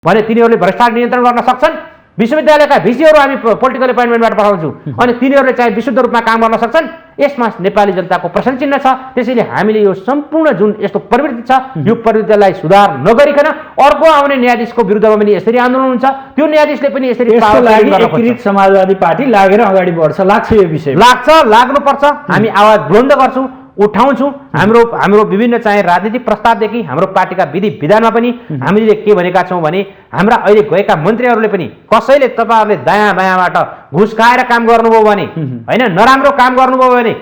भने तिनीहरूले भ्रष्टाचार नियन्त्रण गर्न सक्छन्। विश्वविद्यालयका भिसीहरू हामी पोलिटिकल एपोइन्टमेन्टबाट पठाउँछौँ अनि तिनीहरूले चाहिँ विशुद्ध रूपमा काम गर्न सक्छन्। यसमा नेपाली जनताको प्रश्न चिन्ह छ। त्यसैले हामीले यो सम्पूर्ण जुन यस्तो प्रवृत्ति छ यो प्रवृत्तिलाई सुधार नगरिकन अर्को आउने न्यायाधीशको विरुद्धमा पनि यसरी आन्दोलन हुन्छ। त्यो न्यायाधीशले पनि यसरी एकीकृत समाजवादी पार्टी लागेर अगाडि बढ्छ लाग्छ। यो विषय लाग्नुपर्छ। हामी आवाज बुलन्द गर्छौँ, उठाउँछौँ। हाम्रो विभिन्न चाहिँ राजनीतिक प्रस्तावदेखि हाम्रो पार्टीका विधि विधानमा पनि हामीले के भनेका छौँ भने हाम्रा अहिले गएका मन्त्रीहरूले पनि कसैले तपाईँहरूले दायाँ बायाँबाट घुस खाएर काम गर्नुभयो भने होइन, नराम्रो काम गर्नुभयो भने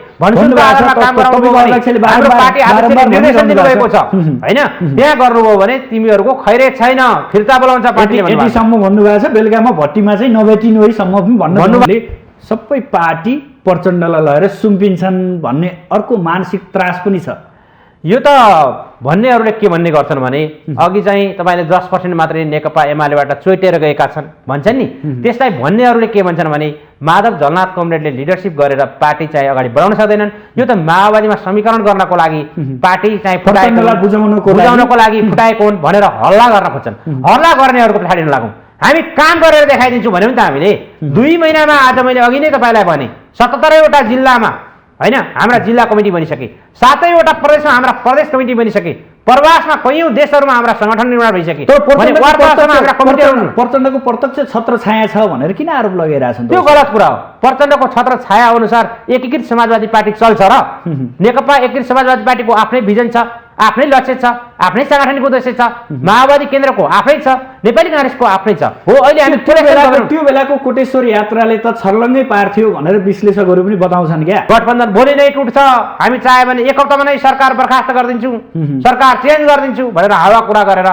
निर्देशन दिनुभएको छ होइन, त्यहाँ गर्नुभयो भने तिमीहरूको खैरे छैन, फिर्ता बोलाउँछ पार्टीले यतिसम्म भन्नुभएको छ। बेलुकामा भट्टीमा चाहिँ नभेटिनु है सम्म पनि भन्नु। सबै पार्टी प्रचण्डलाई लगेर सुम्पिन्छन् भन्ने अर्को मानसिक त्रास पनि छ। यो त भन्नेहरूले के भन्ने गर्छन् भने अघि चाहिँ तपाईँले 10% मात्रै नेकपा एमालेबाट चोइटेर गएका छन् भन्छन् नि। त्यसलाई भन्नेहरूले के भन्छन् भने माधव झलनाथ कमरेडले लिडरसिप गरेर पार्टी चाहिँ अगाडि बढाउन सक्दैनन्। यो त माओवादीमा समीकरण गर्नको लागि पार्टी चाहिँ बुझाउनको लागि फुटाएको हुन् भनेर हल्ला गर्न खोज्छन्। हल्ला गर्नेहरूको पछाडि नलागौँ। हामी काम गरेर देखाइदिन्छौँ भन्यौँ नि त हामीले। 2 महिनामा आज मैले अघि नै तपाईँलाई भने 77वटा जिल्लामा होइन हाम्रा जिल्ला कमिटी बनिसके, 7वटा प्रदेशमा हाम्रा प्रदेश कमिटी बनिसके, प्रवासमा कैयौँ देशहरूमा हाम्रा संगठन निर्माण भइसके। प्रचण्डको प्रत्यक्ष छत्र छाया छ भनेर किन आरोप लगाइरहेछन्? त्यो गलत कुरा हो। प्रचण्डको छत्र छाया अनुसार एकीकृत समाजवादी पार्टी चल्छ र नेकपा एकीकृत समाजवादी पार्टीको आफ्नै भिजन छ, आफ्नै लक्ष्य छ, आफ्नै साङ्गठनिक उद्देश्य छ। माओवादी केन्द्रको आफ्नै छ, नेपाली काङ्ग्रेसको आफ्नै छ। हो अहिले हामी त्यो बेलाको कोटेश्वर यात्राले त छर्लङ्गै पार्थ्यो भनेर विश्लेषकहरू पनि बताउँछन् क्या। गठबन्धन भोलि नै टुट्छ, हामी चाह्यो भने 1 हप्तामा नै सरकार बर्खास्त गरिदिन्छौँ, सरकार चेन्ज गरिदिन्छु भनेर हावा कुरा गरेर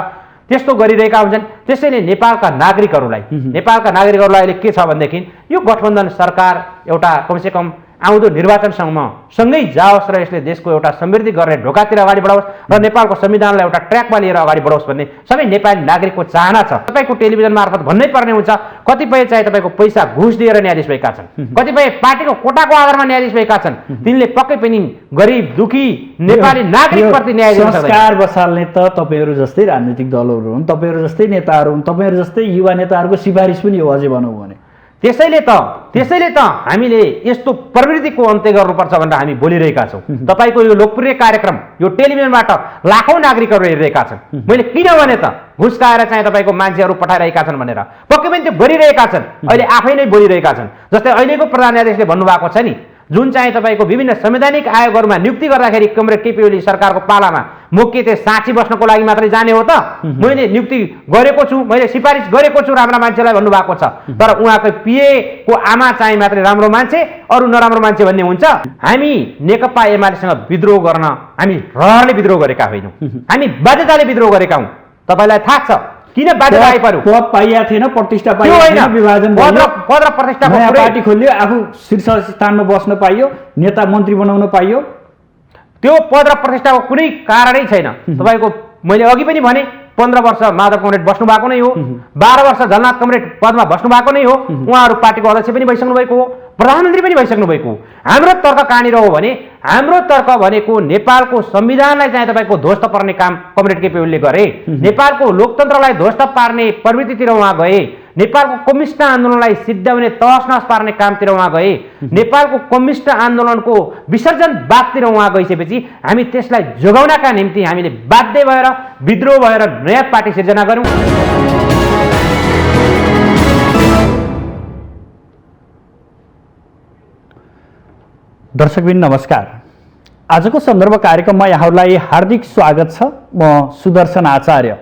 त्यस्तो गरिरहेका हुन्छन्। त्यसैले नेपालका नागरिकहरूलाई अहिले के छ भनेदेखि यो गठबन्धन सरकार एउटा कमसेकम आउँदो निर्वाचनसम्म सँगै जाओस् र यसले देशको एउटा समृद्धि गर्ने ढोकातिर अगाडि बढाओस् र नेपालको संविधानलाई एउटा ट्र्याकमा लिएर अगाडि बढाओस् भन्ने सबै नेपाली नागरिकको चाहना छ। तपाईँको टेलिभिजन मार्फत भन्नै पर्ने हुन्छ। कतिपय चाहिँ तपाईँको पैसा घुस दिएर न्यायाधीश भएका छन्, कतिपय पार्टीको कोटाको आधारमा न्यायाधीश भएका छन्। तिनले पक्कै पनि गरिब दुखी नेपाली नागरिकप्रति न्याय दिन सक्दैन। संस्कार बसाल्ने त तपाईँहरू जस्तै राजनीतिक दलहरू हुन्, तपाईँहरू जस्तै नेताहरू हुन्, तपाईँहरू जस्तै युवा नेताहरूको सिफारिस पनि हो अझै भनौँ भने। त्यसैले त हामीले यस्तो प्रवृत्तिको अन्त्य गर्नुपर्छ भनेर हामी बोलिरहेका छौँ। तपाईँको यो लोकप्रिय कार्यक्रम यो टेलिभिजनबाट लाखौँ नागरिकहरू हेरिरहेका छन्। मैले किन भने त घुस खाएर चाहिँ तपाईँको मान्छेहरू पठाइरहेका छन् भनेर पक्कै पनि त्यो गरिरहेका छन्। अहिले आफै नै बोलिरहेका छन्। जस्तै अहिलेको प्रधान न्यायाधीशले भन्नुभएको छ नि, जुन चाहिँ तपाईँको विभिन्न संवैधानिक आयोगहरूमा नियुक्ति गर्दाखेरि कमरेड केपी ओली सरकारको पालामा म के त्यो साँची बस्नको लागि मात्रै जाने हो त? मैले नियुक्ति गरेको छु, मैले सिफारिस गरेको छु राम्रा मान्छेलाई भन्नुभएको छ। तर उहाँको पिए को आमा चाहिँ मात्रै राम्रो मान्छे, अरू नराम्रो मान्छे भन्ने हुन्छ। हामी नेकपा एमालेसँग विद्रोह गर्न हामी रहरले विद्रोह गरेका होइनौँ, हामी बाध्यताले विद्रोह गरेका हौँ। तपाईँलाई थाहा छ किन बाध्यता आइपर्यो? पद पाइया थिएन, प्रतिष्ठा पाइया थिएन, विभाजन पद र प्रतिष्ठाको पार्टी खोलियो, आफू शीर्ष स्थानमा बस्न पाइयो, नेता मन्त्री बनाउन पाइयो। त्यो पद र प्रतिष्ठाको कुनै कारणै छैन। तपाईँको मैले अघि पनि भने 15 वर्ष माधव कमरेड बस्नु भएको नै हो, 12 वर्ष झलनाथ कमरेड पदमा बस्नु भएको नै हो। उहाँहरू पार्टीको अध्यक्ष पनि भइसक्नु भएको हो, प्रधानमन्त्री पनि भइसक्नु भएको हो। हाम्रो तर्क कहाँनिर हो भने हाम्रो तर्क भनेको नेपालको संविधानलाई चाहिँ तपाईँको ध्वस्त पर्ने काम कमरेड केपी ओलीले गरे, नेपालको लोकतन्त्रलाई ध्वस्त पार्ने प्रवृत्तितिर उहाँ गए, नेपालको कम्युनिस्ट आन्दोलनलाई सिद्ध्याउने तहस-नहस पार्ने कामतिर उहाँ गए, नेपालको कम्युनिस्ट आन्दोलनको विसर्जनवादतिर उहाँ गइसकेपछि हामी त्यसलाई जोगाउनका निम्ति हामीले बाध्य भएर विद्रोह भएर नयाँ पार्टी सिर्जना गऱ्यौँ। दर्शकबिन नमस्कार। आजको सन्दर्भ कार्यक्रममा यहाँहरूलाई हार्दिक स्वागत छ। म सुदर्शन आचार्य।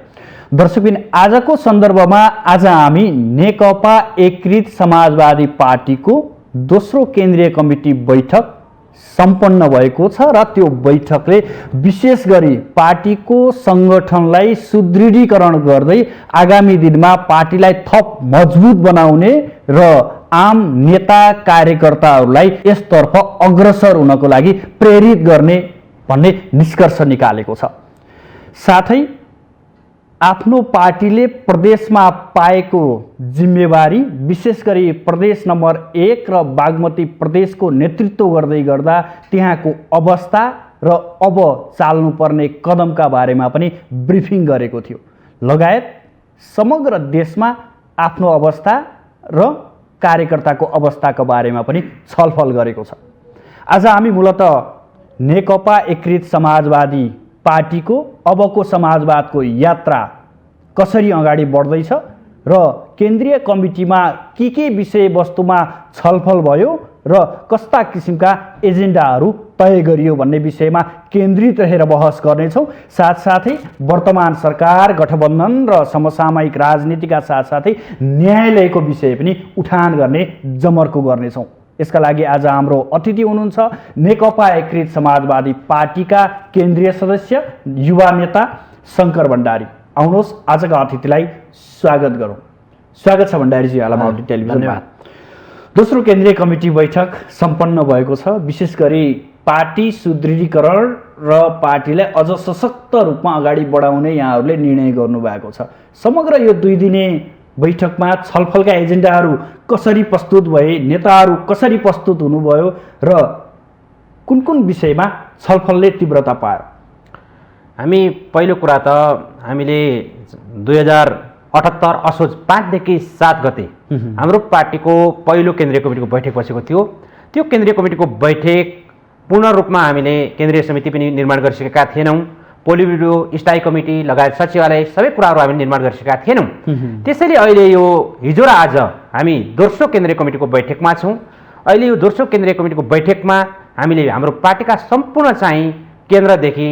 दर्शकबिन आजको सन्दर्भमा आज हामी नेकपा एकीकृत समाजवादी पार्टीको दोस्रो केन्द्रीय कमिटी बैठक सम्पन्न भएको छ र त्यो बैठकले विशेष गरी पार्टीको सङ्गठनलाई सुदृढीकरण गर्दै आगामी दिनमा पार्टीलाई थप मजबुत बनाउने र आम नेता कार्यकर्ताहरूलाई यसतर्फ अग्रसर हुनको लागि प्रेरित गर्ने भन्ने निष्कर्ष निकालेको छ। साथै आफ्नो पार्टीले प्रदेशमा पाएको जिम्मेवारी विशेष गरी प्रदेश नम्बर 1 र बागमती प्रदेशको नेतृत्व गर्दै गर्दा त्यहाँको अवस्था र अब चाल्नुपर्ने कदमका बारेमा पनि ब्रिफिङ गरेको थियो। लगायत समग्र देशमा आफ्नो अवस्था र कार्यकर्ताको अवस्थाको बारेमा पनि छलफल गरेको छ। आज हामी मूलतः नेकपा एकीकृत समाजवादी पार्टीको अबको समाजवादको यात्रा कसरी अगाडि बढ्दैछ र केन्द्रीय कमिटीमा के विषयवस्तुमा छलफल भयो र कस्ता किसिमका एजेन्डाहरू तय गरियो भन्ने विषयमा केन्द्रित रहेर बहस गर्नेछौँ। साथसाथै वर्तमान सरकार गठबन्धन र समसामयिक राजनीतिका साथसाथै न्यायालयको विषय पनि उठान गर्ने जमर्को गर्नेछौँ। यसका लागि आज हाम्रो अतिथि हुनुहुन्छ नेकपा एकीकृत समाजवादी पार्टीका केन्द्रीय सदस्य युवा नेता शङ्कर भण्डारी। आउनुहोस् आजका अतिथिलाई स्वागत गरौँ। स्वागत छ भण्डारीजी आलामावटी टेलिभिजनमा। दोस्रो केन्द्रीय कमिटी बैठक सम्पन्न भएको छ। विशेष गरी पार्टी सुदृढीकरण र पार्टीलाई अझ सशक्त रूपमा अगाडि बढाउने यहाँहरूले निर्णय गर्नुभएको छ। समग्र यो 2 दिने बैठकमा छलफलका एजेन्डाहरू कसरी प्रस्तुत भए, नेताहरू कसरी प्रस्तुत हुनुभयो र कुन कुन विषयमा छलफलले तीव्रता पायो? हामी पहिलो कुरा त हामीले 2078 असोज 5 देखि 7 गते हाम्रो पार्टीको पहिलो केन्द्रीय कमिटीको बैठक बसेको थियो। त्यो केन्द्रीय कमिटीको बैठक पूर्ण रूपमा हामीले केन्द्रीय समिति पनि निर्माण गरिसकेका थिएनौँ। पोलिट ब्युरो, स्थायी कमिटी लगायत सचिवालय सबै कुराहरू हामी निर्माण गरिसकेका थिएनौँ। त्यसैले अहिले यो हिजो र आज हामी दोस्रो केन्द्रीय कमिटीको बैठकमा छौँ। अहिले यो दोस्रो केन्द्रीय कमिटीको बैठकमा हामीले हाम्रो पार्टीका सम्पूर्ण चाहिँ केन्द्रदेखि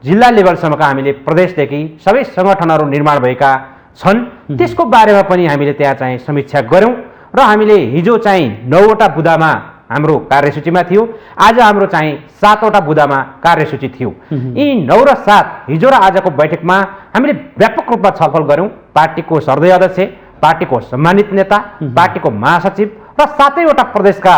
जिल्ला लेभलसम्मका हामीले प्रदेशदेखि सबै सङ्गठनहरू निर्माण भएका छन्। त्यसको बारेमा पनि हामीले त्यहाँ चाहिँ समीक्षा गऱ्यौँ र हामीले हिजो चाहिँ 9वटा बुँदामा हाम्रो कार्यसूचीमा थियो। आज हाम्रो चाहिँ 7वटा बुँदामा कार्यसूची थियो। यी 9 र 7 हिजो र आजको बैठकमा हामीले व्यापक रूपमा छलफल गऱ्यौँ। पार्टीको सर्दै अध्यक्ष, पार्टीको सम्मानित नेता, पार्टीको महासचिव र 7वटा प्रदेशका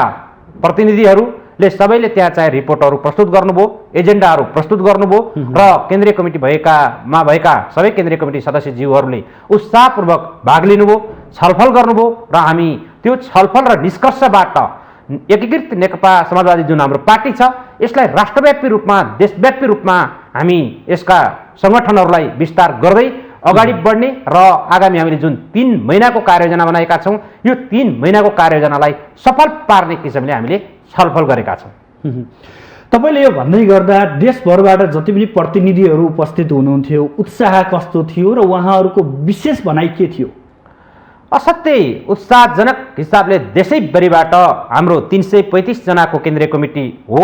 प्रतिनिधिहरूले सबैले त्यहाँ चाहिँ रिपोर्टहरू प्रस्तुत गर्नुभयो, एजेन्डाहरू प्रस्तुत गर्नुभयो र केन्द्रीय कमिटी भएका सबै केन्द्रीय कमिटी सदस्यज्यूहरूले उत्साहपूर्वक भाग लिनुभयो, छलफल गर्नुभयो र हामी त्यो छलफल र निष्कर्षबाट एकीकृत नेकपा समाजवादी जुन हाम्रो पार्टी छ यसलाई राष्ट्रव्यापी रूपमा, देशव्यापी रूपमा हामी यसका सङ्गठनहरूलाई विस्तार गर्दै अगाडि बढ्ने र आगामी हामीले जुन 3 महिनाको कार्ययोजना बनाएका छौँ यो 3 महिनाको कार्ययोजनालाई सफल पार्ने किसिमले हामीले छलफल गरेका छौँ। तपाईँले यो भन्दै गर्दा देशभरबाट जति पनि प्रतिनिधिहरू उपस्थित हुनुहुन्थ्यो, उत्साह कस्तो थियो र उहाँहरूको विशेष भनाइ के थियो? असाध्यै उत्साहजनक हिसाबले देशैभरिबाट हाम्रो 335 जनाको केन्द्रीय कमिटी हो।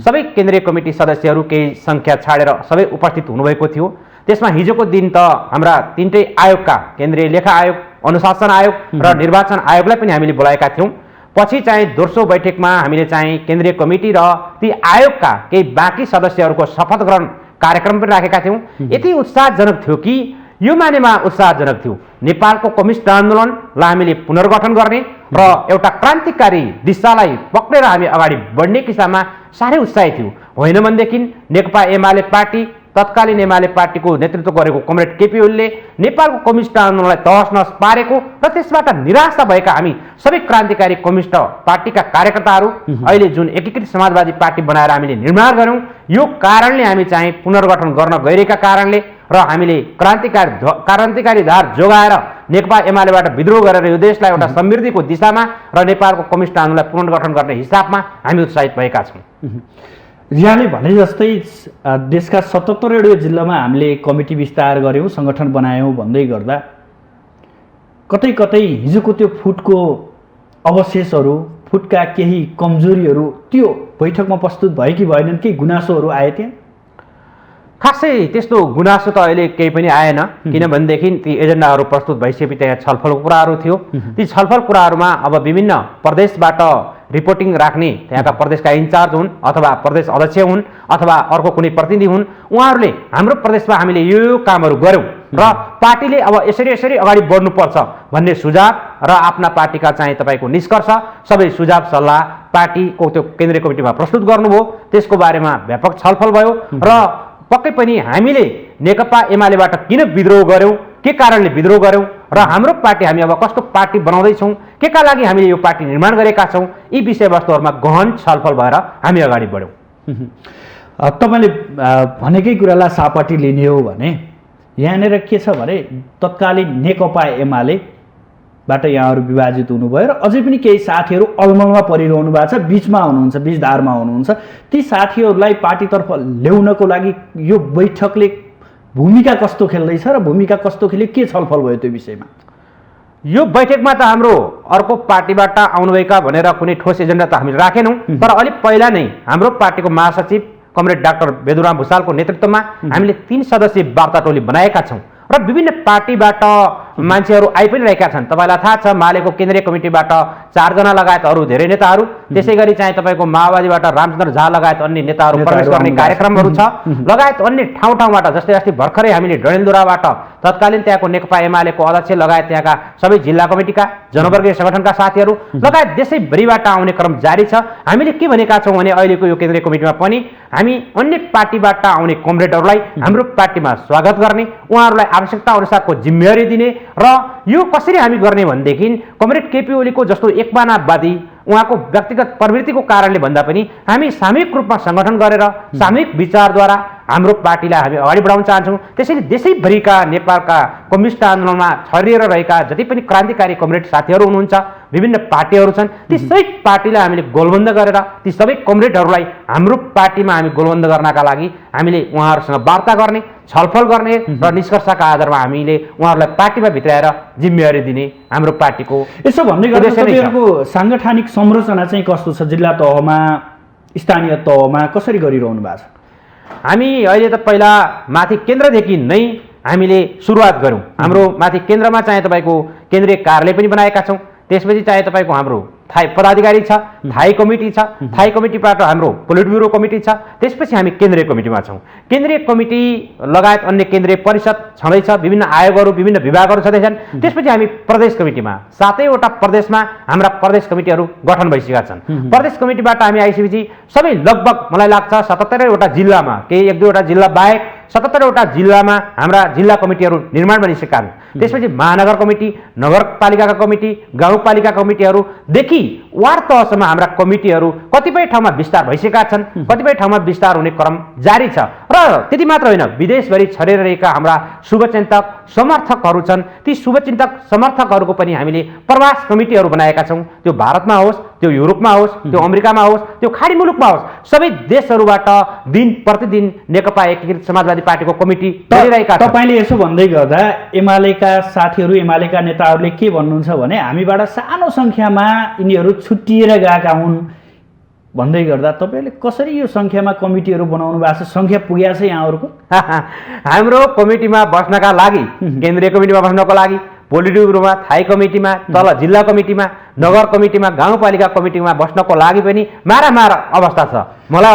सबै केन्द्रीय कमिटी सदस्यहरू केही सङ्ख्या छाडेर सबै उपस्थित हुनुभएको थियो। त्यसमा हिजोको दिन त हाम्रा 3टै आयोगका केन्द्रीय लेखा आयोग, अनुशासन आयोग र निर्वाचन आयोगलाई पनि हामीले बोलाएका थियौँ। पछि चाहिँ दोस्रो बैठकमा हामीले चाहिँ केन्द्रीय कमिटी र ती आयोगका केही बाँकी सदस्यहरूको शपथ ग्रहण कार्यक्रम पनि राखेका थियौँ। यति उत्साहजनक थियो कि यो मानेमा उत्साहजनक थियो। नेपालको कम्युनिस्ट आन्दोलनलाई हामीले पुनर्गठन गर्ने र एउटा क्रान्तिकारी दिशालाई पक्रेर हामी अगाडि बढ्ने किसामा साह्रै उत्साही थियो। होइन भनेदेखि नेकपा एमाले पार्टी, तत्कालीन एमाले पार्टीको नेतृत्व गरेको कमरेड केपी ओलीले नेपालको कम्युनिस्ट आन्दोलनलाई तहस नहस पारेको र त्यसबाट निराशा भएका हामी सबै क्रान्तिकारी कम्युनिस्ट पार्टीका कार्यकर्ताहरू अहिले जुन एकीकृत समाजवादी पार्टी बनाएर हामीले निर्माण गऱ्यौँ यो कारणले हामी चाहिँ पुनर्गठन गर्न गइरहेका कारणले र हामीले क्रान्तिकारी धार जोगाएर नेकपा एमालेबाट विद्रोह गरेर यो देशलाई एउटा समृद्धिको दिशामा र नेपालको कम्युनिस्ट आन्दोलनलाई पुनर्गठन गर्ने हिसाबमा हामी उत्साहित भएका छौँ। यहाँले भने जस्तै देशका 77वटा जिल्लामा हामीले कमिटी विस्तार गऱ्यौँ, सङ्गठन बनायौँ भन्दै गर्दा कतै कतै हिजोको त्यो फुटको अवशेषहरू, फुटका केही कमजोरीहरू त्यो बैठकमा प्रस्तुत भए कि भएनन्? केही गुनासोहरू आए त्यहाँ? खासै त्यस्तो गुनासो त अहिले केही पनि आएन। किनभनेदेखि ती एजेन्डाहरू प्रस्तुत भइसकेपछि त्यहाँ छलफलको कुराहरू थियो। ती छलफल कुराहरूमा अब विभिन्न प्रदेशबाट रिपोर्टिङ राख्ने त्यहाँका प्रदेशका इन्चार्ज हुन् अथवा प्रदेश अध्यक्ष हुन् अथवा अर्को कुनै प्रतिनिधि हुन्, उहाँहरूले हाम्रो प्रदेशमा हामीले यो कामहरू गऱ्यौँ र पार्टीले अब यसरी अगाडि बढ्नुपर्छ भन्ने सुझाव र आफ्ना पार्टीका चाहिँ तपाईँको निष्कर्ष सबै सुझाव सल्लाह पार्टीको त्यो केन्द्रीय कमिटीमा प्रस्तुत गर्नुभयो। त्यसको बारेमा व्यापक छलफल भयो र पक्कै पनि हामीले नेकपा एमालेबाट किन विद्रोह गऱ्यौँ, के कारणले विद्रोह गऱ्यौँ र हाम्रो पार्टी हामी अब कस्तो पार्टी बनाउँदैछौँ, के का लागि हामीले यो पार्टी निर्माण गरेका छौँ, यी विषयवस्तुहरूमा गहन छलफल भएर हामी अगाडि बढ्यौँ। तपाईँले भनेकै कुरालाई सापट्टि लिने हो भने यहाँनिर के छ भने तत्कालीन नेकपा एमालेबाट यहाँहरू विभाजित हुनुभयो र अझै पनि केही साथीहरू अलमलमा परिरहनु भएको छ, बिचमा हुनुहुन्छ, बिचधारमा हुनुहुन्छ। ती साथीहरूलाई पार्टीतर्फ ल्याउनको लागि यो बैठकले भूमिका कस्तो खेल्दैछ र भूमिका कस्तो खेल्यो, के छलफल भयो त्यो विषयमा? यो बैठकमा त हाम्रो अर्को पार्टीबाट आउनुभएका भनेर कुनै ठोस एजेन्डा त हामीले राखेनौँ, तर अलिक पहिला नै हाम्रो पार्टीको महासचिव कमरेड डाक्टर बेदुराम भुषालको नेतृत्वमा हामीले 3 सदस्यीय वार्ता टोली बनाएका छौँ र विभिन्न पार्टीबाट मान्छेहरू आइ पनि रहेका छन्। तपाईँलाई थाहा छ मालेको केन्द्रीय कमिटीबाट 4 जना लगायत अरू धेरै नेताहरू, त्यसै गरी चाहिँ तपाईँको माओवादीबाट रामचन्द्र झा लगायत अन्य नेताहरू प्रवेश गर्ने कार्यक्रमहरू छ, लगायत अन्य ठाउँ ठाउँबाट जस्तै अस्ति भर्खरै हामीले डडेलधुराबाट तत्कालीन त्यहाँको नेकपा एमालेको अध्यक्ष लगायत त्यहाँका सबै जिल्ला कमिटीका जनवर्गीय संगठनका साथीहरू लगायत देशैभरिबाट आउने क्रम जारी छ। हामीले के भनेका छौँ भने अहिलेको यो केन्द्रीय कमिटीमा पनि हामी अन्य पार्टीबाट आउने कमरेडहरूलाई हाम्रो पार्टीमा स्वागत गर्ने, उहाँहरूलाई आवश्यकता अनुसारको जिम्मेवारी दिने र यो कसरी हामी गर्ने भनेदेखि कमरेड केपी ओलीको जस्तो एकमानावादी उहाँको व्यक्तिगत प्रवृत्तिको कारणले भन्दा पनि हामी सामूहिक रूपमा सङ्गठन गरेर सामूहिक विचारद्वारा हाम्रो पार्टीलाई हामी अगाडि बढाउन चाहन्छौँ। त्यसैले देशैभरिका नेपालका कम्युनिस्ट आन्दोलनमा छरिएर रहेका जति पनि क्रान्तिकारी कमरेड साथीहरू हुनुहुन्छ, विभिन्न पार्टीहरू छन्, ती सबै पार्टीलाई हामीले गोलबन्द गरेर ती सबै कमरेडहरूलाई हाम्रो पार्टीमा हामी गोलबन्द गर्नका लागि हामीले उहाँहरूसँग वार्ता गर्ने, छलफल गर्ने र निष्कर्षका आधारमा हामीले उहाँहरूलाई पार्टीमा भित्राएर जिम्मेवारी दिने हाम्रो पार्टीको यसो भन्दै गर्दा तपाईँहरूको साङ्गठनिक संरचना चाहिँ कस्तो छ? जिल्ला तहमा, स्थानीय तहमा कसरी गरिरहनु भएको छ? हामी अहिले त पहिला माथि केन्द्रदेखि नै हामीले सुरुवात गऱ्यौँ। हाम्रो माथि केन्द्रमा चाहिँ तपाईँको केन्द्रीय कार्यालय पनि बनाएका छौँ। त्यसपछि चाहिँ तपाईँको हाम्रो थाई पदाधिकारी छ, थाई कमिटी छ, थाई कमिटीबाट हाम्रो पोलिट ब्युरो कमिटी छ, त्यसपछि हामी केन्द्रीय कमिटीमा छौँ। केन्द्रीय कमिटी लगायत अन्य केन्द्रीय परिषद छँदैछ, विभिन्न आयोगहरू विभिन्न विभागहरू छँदैछन्। त्यसपछि हामी प्रदेश कमिटीमा 7वटा प्रदेशमा हाम्रा प्रदेश कमिटीहरू गठन भइसकेका छन्। प्रदेश कमिटीबाट हामी आइसकेपछि सबै लगभग मलाई लाग्छ 77वटा जिल्लामा, केही 1-2वटा जिल्ला बाहेक 77वटा जिल्लामा हाम्रा जिल्ला कमिटीहरू निर्माण बनिसकेका छन्। त्यसपछि महानगर कमिटी, नगरपालिकाका कमिटी, गाउँपालिका कमिटीहरूदेखि वार्ड तहसम्म हाम्रा कमिटीहरू कतिपय ठाउँमा विस्तार भइसकेका छन्, कतिपय ठाउँमा विस्तार हुने क्रम जारी छ। र त्यति मात्र होइन, विदेशभरि छरेर रहेका हाम्रा शुभचिन्तक समर्थकहरू छन्, ती शुभचिन्तक समर्थकहरूको पनि हामीले प्रवास कमिटीहरू बनाएका छौँ। त्यो भारतमा होस्, त्यो युरोपमा होस्, त्यो अमेरिकामा होस्, त्यो खाडी मुलुकमा होस्, सबै देशहरूबाट दिन प्रतिदिन नेकपा एकीकृत समाजवादी पार्टीको कमिटी गरिरहेका छन्। तपाईँले यसो भन्दै गर्दा एमालेका साथीहरू, एमालेका नेताहरूले के भन्नुहुन्छ भने हामीबाट सानो सङ्ख्यामा यिनीहरू छुट्टिएर गएका हुन् भन्दै गर्दा तपाईँले कसरी यो सङ्ख्यामा कमिटीहरू बनाउनु भएको छ? सङ्ख्या पुगेको छ यहाँहरूको? हाम्रो कमिटीमा बस्नका लागि, केन्द्रीय कमिटीमा बस्नको लागि पोलिट ब्युरोमा, थाई कमिटीमा, तल जिल्ला कमिटीमा, नगर कमिटीमा, गाउँपालिका कमिटीमा बस्नको लागि पनि मारामार अवस्था छ। मलाई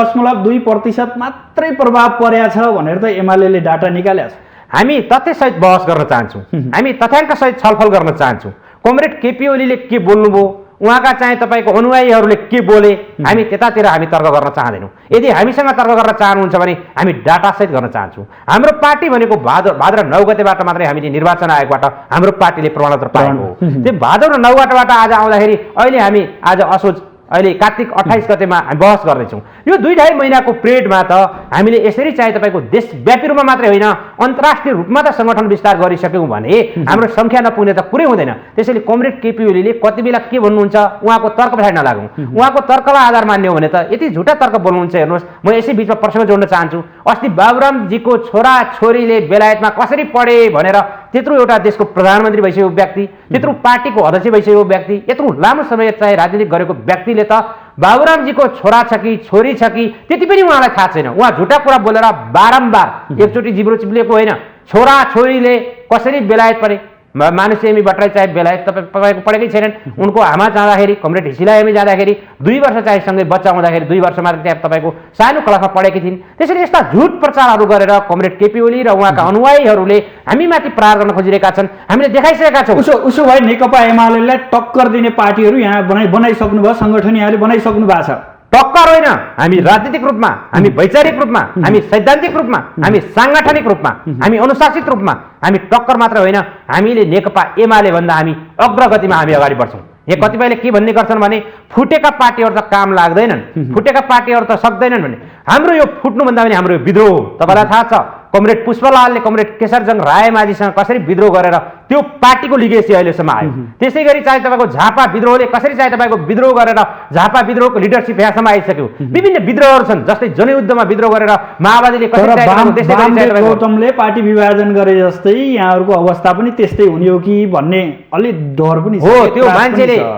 9.2% मात्रै प्रभाव परेको छ भनेर त एमाले डाटा निकालेको छ। हामी तथ्यसहित बहस गर्न चाहन्छौँ, हामी तथ्याङ्कसहित छलफल गर्न चाहन्छौँ। कमरेड केपी ओलीले के बोल्नुभयो, उहाँका चाहिँ तपाईँको अनुयायीहरूले के बोले, हामी त्यतातिर हामी तर्क गर्न चाहँदैनौँ। यदि हामीसँग तर्क गर्न चाहनुहुन्छ भने हामी डाटासहित गर्न चाहन्छौँ। हाम्रो पार्टी भनेको भाद्र 9 गतेबाट मात्रै हामीले निर्वाचन आयोगबाट हाम्रो पार्टीले प्रमाणपत्र पाएको हो। त्यो भाद्र 9 गतेबाट आज आउँदाखेरि अहिले हामी आज असोज अहिले कार्तिक 28 गतेमा बहस गर्दैछौँ। यो 2-2.5 महिनाको पिरियडमा त हामीले यसरी चाहिँ तपाईँको देशव्यापी रूपमा मात्रै होइन अन्तर्राष्ट्रिय रूपमा त सङ्गठन विस्तार गरिसक्यौँ भने हाम्रो सङ्ख्या नपुग्ने त कुरै हुँदैन। त्यसैले कमरेड केपी ओलीले कति बेला के भन्नुहुन्छ उहाँको तर्क पछाडि नलागौँ। उहाँको तर्कलाई आधार मान्ने हो भने त यति झुटा तर्क बोल्नुहुन्छ। हेर्नुहोस्, म यसै बिचमा प्रसङ्ग जोड्न चाहन्छु। अस्ति बाबुरामजीको छोरा छोरीले बेलायतमा कसरी पढे भनेर त्यत्रो एउटा देशको प्रधानमन्त्री भइसकेको व्यक्ति, त्यत्रो पार्टीको अध्यक्ष भइसकेको व्यक्ति, यत्रो लामो समय चाहिँ राजनीति गरेको व्यक्तिले त बाबुरामजीको छोरा छ कि छोरी छ कि त्यति पनि उहाँलाई थाहा छैन। उहाँ झुटा कुरा बोलेर बारम्बार एकचोटि जिब्रो चिप्लिएको होइन। छोरा छोरीले कसरी बेलायत पढे, मानुषी भट्टराई चाहिँ बेलायत तपाईँको पढेकै छैनन्। उनको आमा जाँदाखेरि, कमरेड हिसिला एमी जाँदाखेरि 2 वर्ष चाहिँ सँगै बच्चा हुँदाखेरि 2 वर्ष मात्र त्यहाँ तपाईँको सानो क्लासमा पढेकी थिइन्। त्यसरी यस्ता झुट प्रचारहरू गरेर कमरेड केपी ओली र उहाँका अनुयायीहरूले हामीमाथि प्रहार गर्न खोजिरहेका छन्। हामीले देखाइसकेका छौँ। उसो भए नेकपा एमालेलाई टक्कर दिने पार्टीहरू यहाँ बनाइसक्नु भयो, सङ्गठन यहाँले बनाइसक्नु भएको छ। टक्कर होइन, हामी राजनीतिक रूपमा, हामी वैचारिक रूपमा, हामी सैद्धान्तिक रूपमा, हामी साङ्गठनिक रूपमा, हामी अनुशासित रूपमा हामी टक्कर मात्र होइन, हामीले नेकपा एमाले भन्दा हामी अग्रगतिमा हामी अगाडि बढ्छौँ। यहाँ कतिपयले के भन्ने गर्छन् भने फुटेका पार्टीहरू त काम लाग्दैनन्, फुटेका पार्टीहरू त सक्दैनन् भने हाम्रो यो फुट्नुभन्दा पनि हाम्रो यो विद्रोह हो। तपाईँलाई थाहा छ कमरेड पुष्पलालले कमरेड केशरजङ रायमाझीसँग कसरी विद्रोह गरेर त्यो पार्टीको लिगेसी अहिलेसम्म आयो। त्यसै गरी चाहे तपाईँको झापा विद्रोहले कसरी चाहे तपाईँको विद्रोह गरेर झापा विद्रोहको लिडरसिप यहाँसम्म आइसक्यो। विभिन्न विद्रोहहरू छन्, जस्तै जनयुद्धमा विद्रोह गरेर माओवादीले कसरी गौतमले पार्टी विभाजन गरे जस्तै यहाँहरूको अवस्था पनि त्यस्तै हुने हो कि भन्ने अलि डर पनि हो।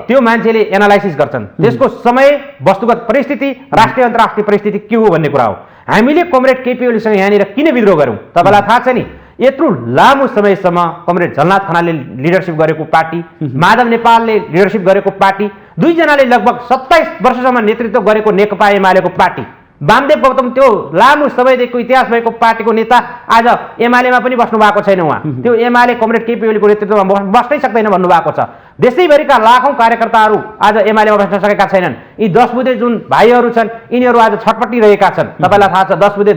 त्यो मान्छेले एनालाइसिस गर्छन् त्यसको समय, वस्तुगत परिस्थिति, राष्ट्रिय अन्तर्राष्ट्रिय परिस्थिति के हो भन्ने कुरा हो। हामीले कमरेड केपी ओलीसँग यहाँनिर किन विद्रोह गर्यौँ तपाईँलाई थाहा छ नि। यत्रो लामो समयसम्म कमरेड झलनाथ खनालले लिडरसिप गरेको पार्टी, माधव नेपालले लिडरसिप गरेको पार्टी, दुईजनाले लगभग 27 वर्षसम्म नेतृत्व गरेको नेकपा एमालेको पार्टी, वामदेव गौतम त्यो लामो समयदेखिको इतिहास भएको पार्टीको नेता आज एमालेमा पनि बस्नु भएको छैन। उहाँ त्यो एमाले कमरेड केपी ओलीको नेतृत्वमा बस्नै सक्दैन भन्नुभएको छ। देशैभरिका लाखौं कार्यकर्ताहरू आज एमालेमा बस्न सकेका छैनन्। यी 10 बुँदे जुन भाइहरू छन् यिनीहरू आज छटपटिरहेका छन्। तपाईँलाई थाहा छ 10 बुँदे